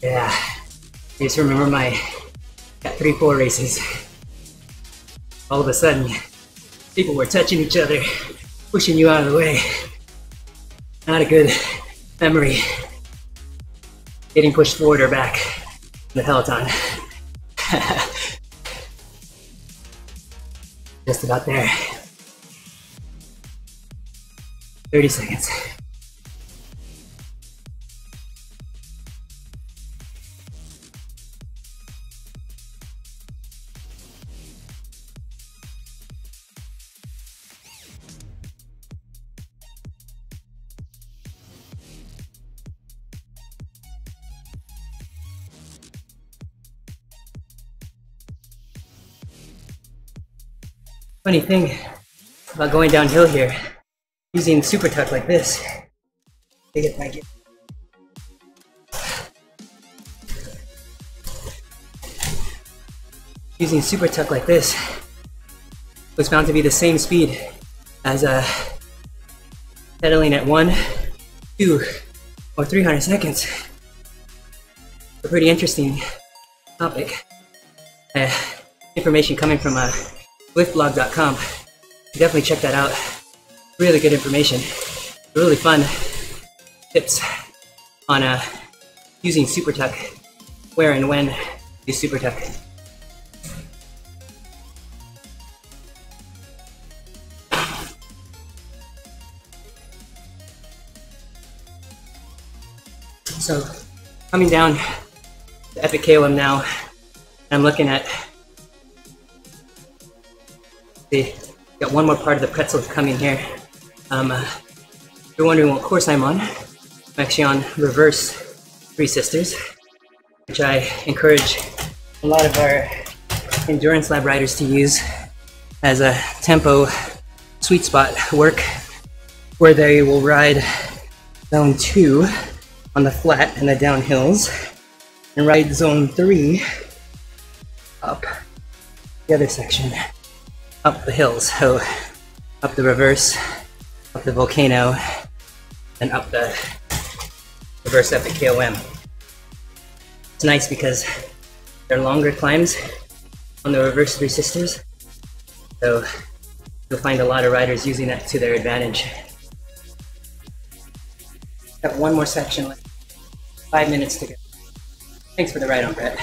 Yeah, I just remember my Cat 3-4 races. All of a sudden, people were touching each other, pushing you out of the way. Not a good memory. Getting pushed forward or back in the peloton. Just about there. 30 seconds. Funny thing about going downhill here, using super tuck like this, they get my gear. Using super tuck like this was found to be the same speed as pedaling at 1, 2, or 300 seconds. A pretty interesting topic. Information coming from Zwiftblog.com. Definitely check that out. Really good information. Really fun tips on using super tuck, where and when you super tuck. So coming down the Epic KOM now, I'm looking at got one more part of the pretzel coming here. If you're wondering what course I'm on, I'm actually on Reverse Three Sisters, which I encourage a lot of our endurance lab riders to use as a tempo sweet spot work, where they will ride zone 2 on the flat and the downhills, and ride zone 3 up the other section, up the hills. So up the reverse, up the volcano, and up the reverse Epic KOM. It's nice because they're longer climbs on the Reverse Three Sisters, so you'll find a lot of riders using that to their advantage. Got one more section left. 5 minutes to go. Thanks for the ride on, Brett.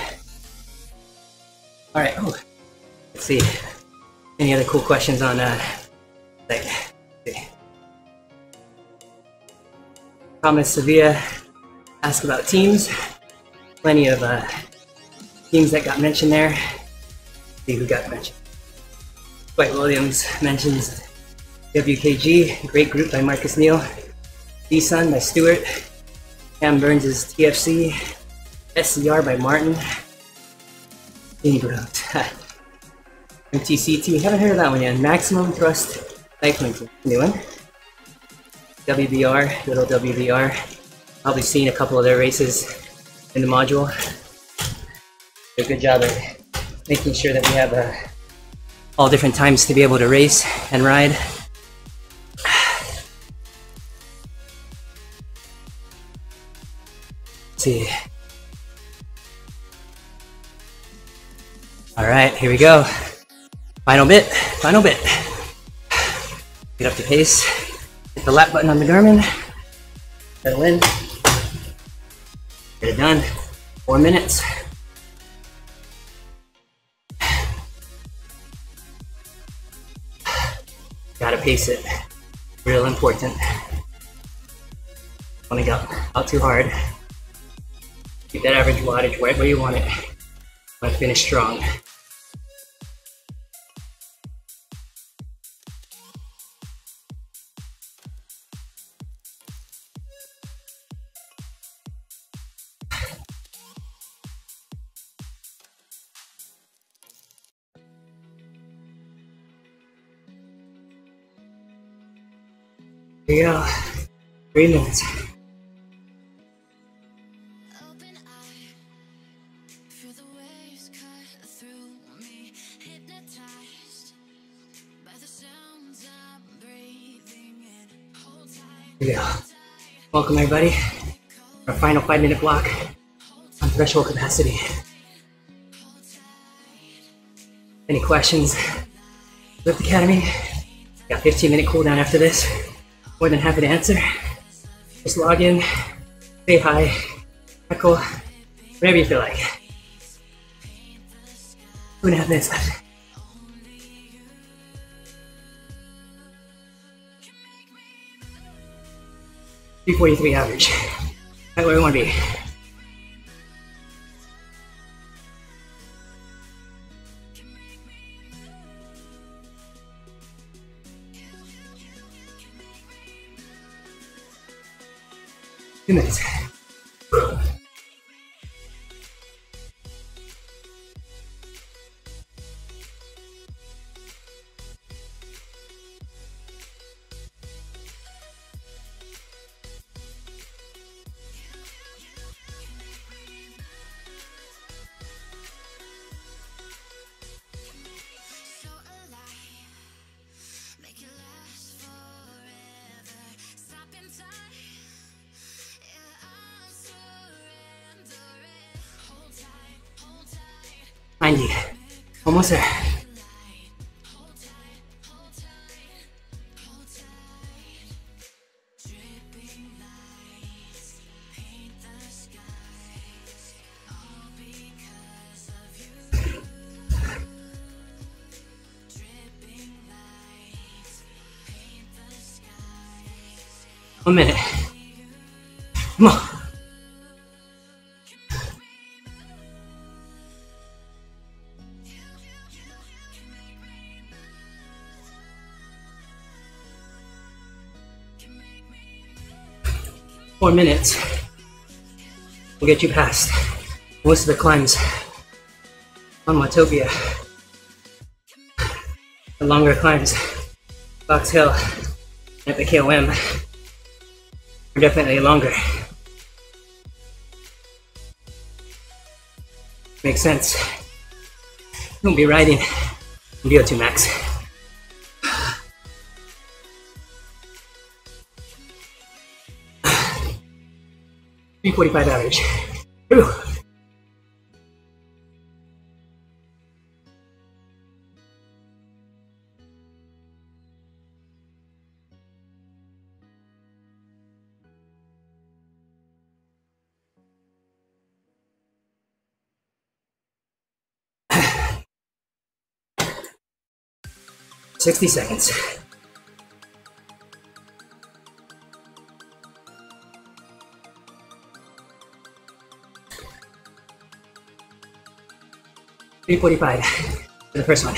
All right. Oh, let's see. Any other cool questions on Thomas Sevilla asked about teams. Plenty of teams that got mentioned there. Let's see who got mentioned. Dwight Williams mentions WKG, great group by Marcus Neal. D-Sun by Stewart. Cam Burns' TFC. SCR by Martin. Inbrot. MTCT, haven't heard of that one yet. Maximum Thrust Cycling Team. New one. WBR, little WBR. Probably seen a couple of their races in the module. Do a good job at making sure that we have all different times to be able to race and ride. Let's see. All right, here we go. Final bit, final bit. Get up to pace. Hit the lap button on the Garmin. Settle in. Get it done. 4 minutes. Gotta pace it. Real important. Want to go out too hard. Keep that average wattage right where you want it. Want to finish strong. Here you go. 3 minutes. Here we go. Welcome everybody. Our final 5-minute block on threshold capacity. Any questions? Zwift Academy. Got 15-minute cooldown after this. More than happy to answer. Just log in, say hi, heckle, whatever you feel like. 2.5 minutes left. $343 average. Right where we want to be. Two minutes. Almost there. One minute. Come on. Four minutes will get you past most of the climbs on Watopia. The longer climbs, Box Hill and at the KOM, are definitely longer. Makes sense. You won't be riding VO2 max. 345 average. Whew. $60 seconds. $345 for the first one.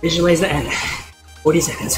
Visualize the end. 40 seconds.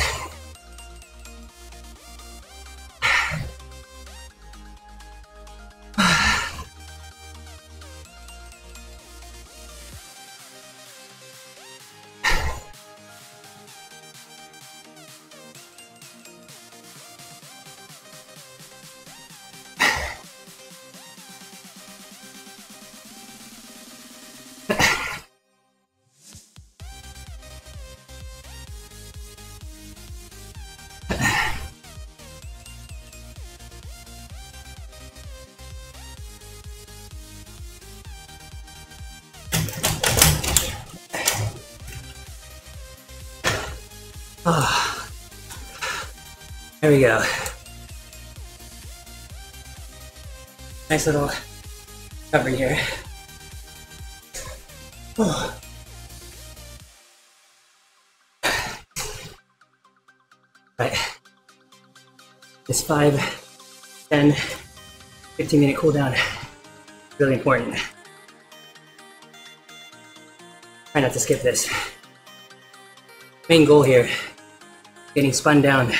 Oh, there we go. Nice little recovery here. Oh. Right. This 5, 10, 15-minute cool down. Really important. Try not to skip this. Main goal here, getting spun down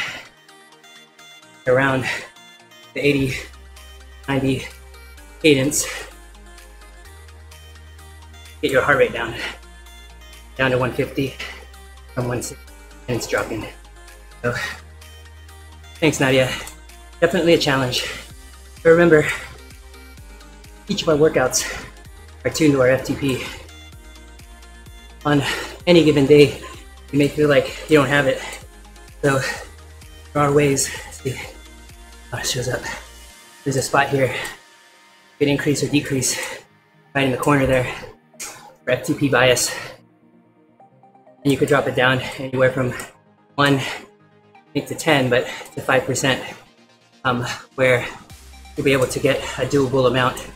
around the 80, 90 cadence. Get your heart rate down to 150 from 160, and it's dropping. So, thanks Nadia. Definitely a challenge. But remember, each of our workouts are tuned to our FTP. On any given day, you may feel like you don't have it. So there are ways. Let's see how it shows up. There's a spot here. You can increase or decrease right in the corner there for FTP bias. And you could drop it down anywhere from 1 to 10, but to 5%, where you'll be able to get a doable amount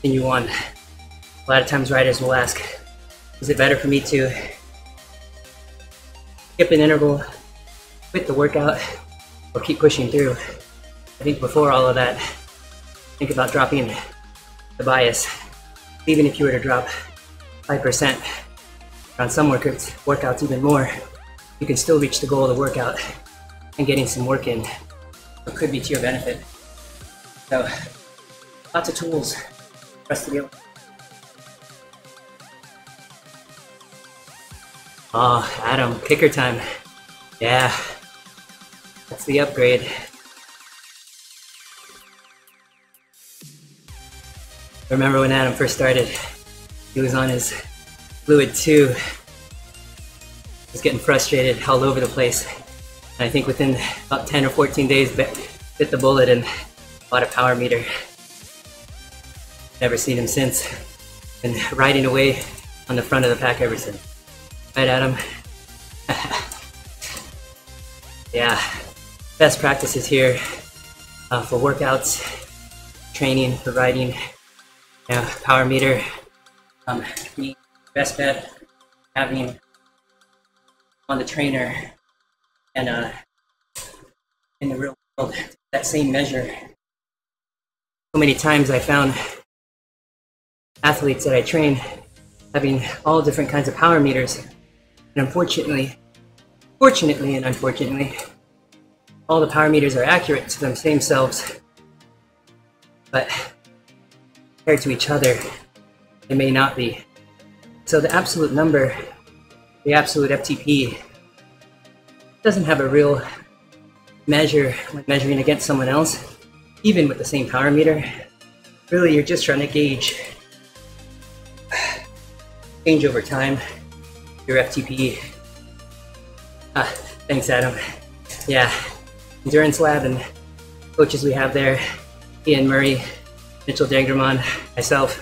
than you want. A lot of times riders will ask, is it better for me to skip an interval, quit the workout, or keep pushing through? I think before all of that, think about dropping the bias. Even if you were to drop 5%, on some workouts even more, you can still reach the goal of the workout and getting some work in. It could be to your benefit. So, lots of tools for us to be able. Oh, Adam, kicker time. Yeah, that's the upgrade. Remember when Adam first started, he was on his fluid 2. He was getting frustrated all over the place. And I think within about 10 or 14 days, bit the bullet and bought a power meter. Never seen him since. Been riding away on the front of the pack ever since. Right, Adam? Yeah, best practices here for workouts, training, for riding. Yeah, power meter. The best bet having on the trainer and in the real world that same measure. So many times I found athletes that I train having all different kinds of power meters. And fortunately, and unfortunately, all the power meters are accurate to them same selves, but compared to each other, they may not be. So the absolute number, the absolute FTP, doesn't have a real measure when measuring against someone else, even with the same power meter. Really, you're just trying to gauge change over time, your FTP. Thanks, Adam. Yeah, Endurance Lab and coaches we have there, Ian Murray, Mitchell Dangermon, myself,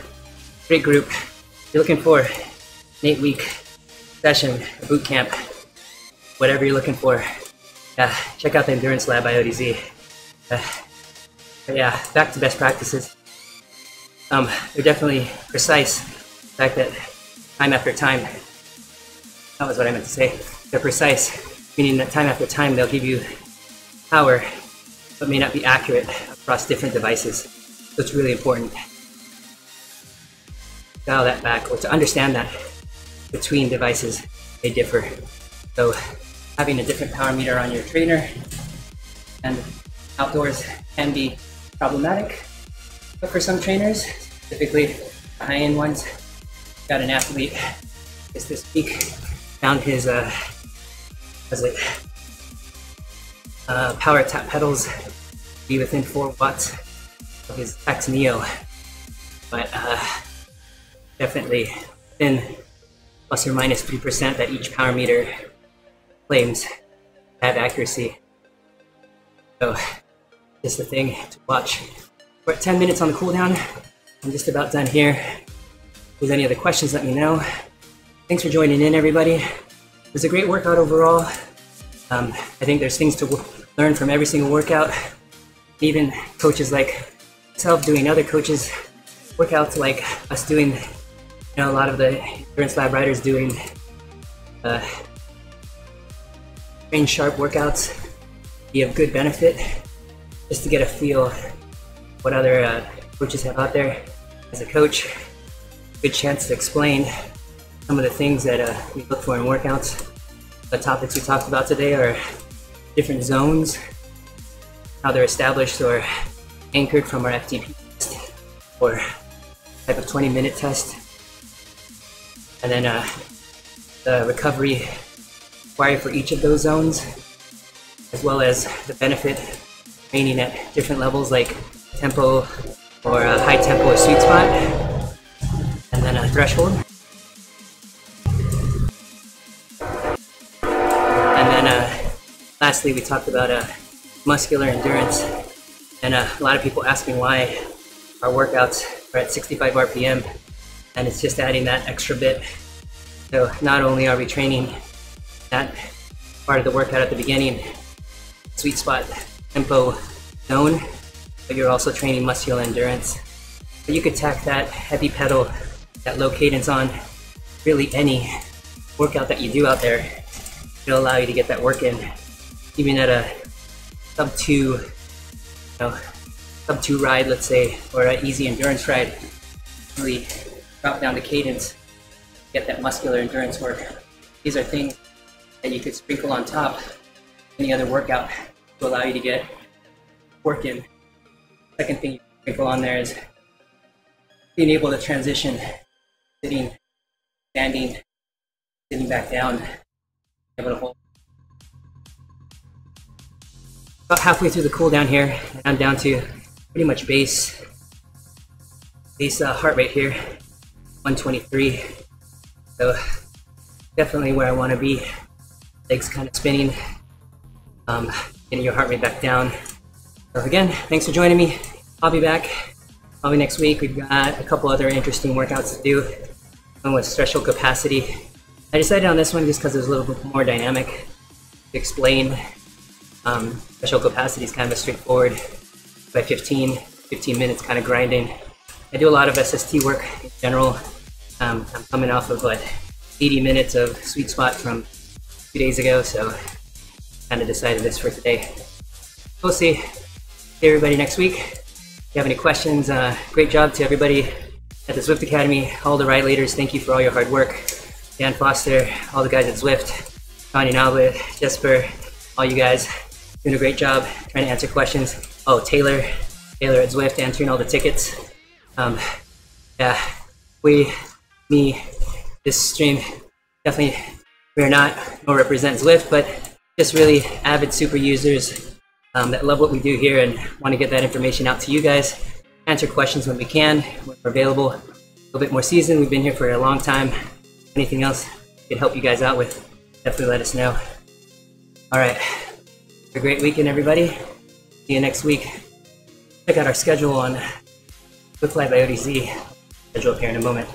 great group. If you're looking for an 8-week session, a boot camp, whatever you're looking for, check out the Endurance Lab by ODZ. But yeah, back to best practices. They're definitely precise. The fact that time after time, that was what I meant to say. They're precise, meaning that time after time they'll give you power, but may not be accurate across different devices. So it's really important to dial that back, or to understand that between devices they differ. So having a different power meter on your trainer and outdoors can be problematic, but for some trainers, typically high-end ones, got an athlete just this week found his power tap pedals be within 4 watts of his Tax Neo, but definitely within plus or minus 3% that each power meter claims have accuracy. So just a thing to watch. We're at 10 minutes on the cooldown. I'm just about done here. If there's any other questions, let me know. Thanks for joining in, everybody. It was a great workout overall. I think there's things to learn from every single workout. Even coaches like myself doing other coaches' workouts, like us doing, a lot of the endurance lab riders doing train sharp workouts be of good benefit, just to get a feel what other coaches have out there. As a coach, good chance to explain some of the things that we look for in workouts. The topics we talked about today are different zones, how they're established or anchored from our FTP test or type of 20-minute test, and then the recovery required for each of those zones, as well as the benefit training at different levels like tempo or high tempo or sweet spot, and then a threshold. And then lastly, we talked about muscular endurance, and a lot of people asking why our workouts are at 65 RPM, and it's just adding that extra bit. So not only are we training that part of the workout at the beginning, sweet spot tempo zone, but you're also training muscular endurance. But you could tack that heavy pedal, that low cadence on really any workout that you do out there. It'll allow you to get that work in, even at a sub 2 ride, let's say, or an easy endurance ride. Really drop down the cadence, get that muscular endurance work. These are things that you could sprinkle on top of any other workout to allow you to get work in. Second thing you sprinkle on there is being able to transition, sitting, standing, sitting back down, able to hold. About halfway through the cool down here, I'm down to pretty much base heart rate here, 123. So definitely where I want to be. Legs kind of spinning, getting your heart rate back down. So again, thanks for joining me. I'll be back probably next week. We've got a couple other interesting workouts to do. One with threshold capacity. I decided on this one just because it's a little bit more dynamic to explain. Threshold capacity is kind of a straightforward, by 15 minutes kind of grinding. I do a lot of SST work in general. I'm coming off of 80 minutes of sweet spot from 2 days ago, so kind of decided this for today. We'll see everybody next week. If you have any questions, great job to everybody at the Zwift Academy, all the ride leaders, thank you for all your hard work. Dan Foster, all the guys at Zwift, Johnny Nalbert, Jesper, all you guys doing a great job trying to answer questions. Oh, Taylor at Zwift answering all the tickets. Yeah, this stream, definitely we're not nor represent Zwift, but just really avid super users that love what we do here and want to get that information out to you guys. Answer questions when we can, when we're available. A little bit more seasoned, we've been here for a long time. Anything else we can help you guys out with, definitely let us know. All right, have a great weekend, everybody. See you next week. Check out our schedule on Zwift Live by ODZ. Schedule up here in a moment.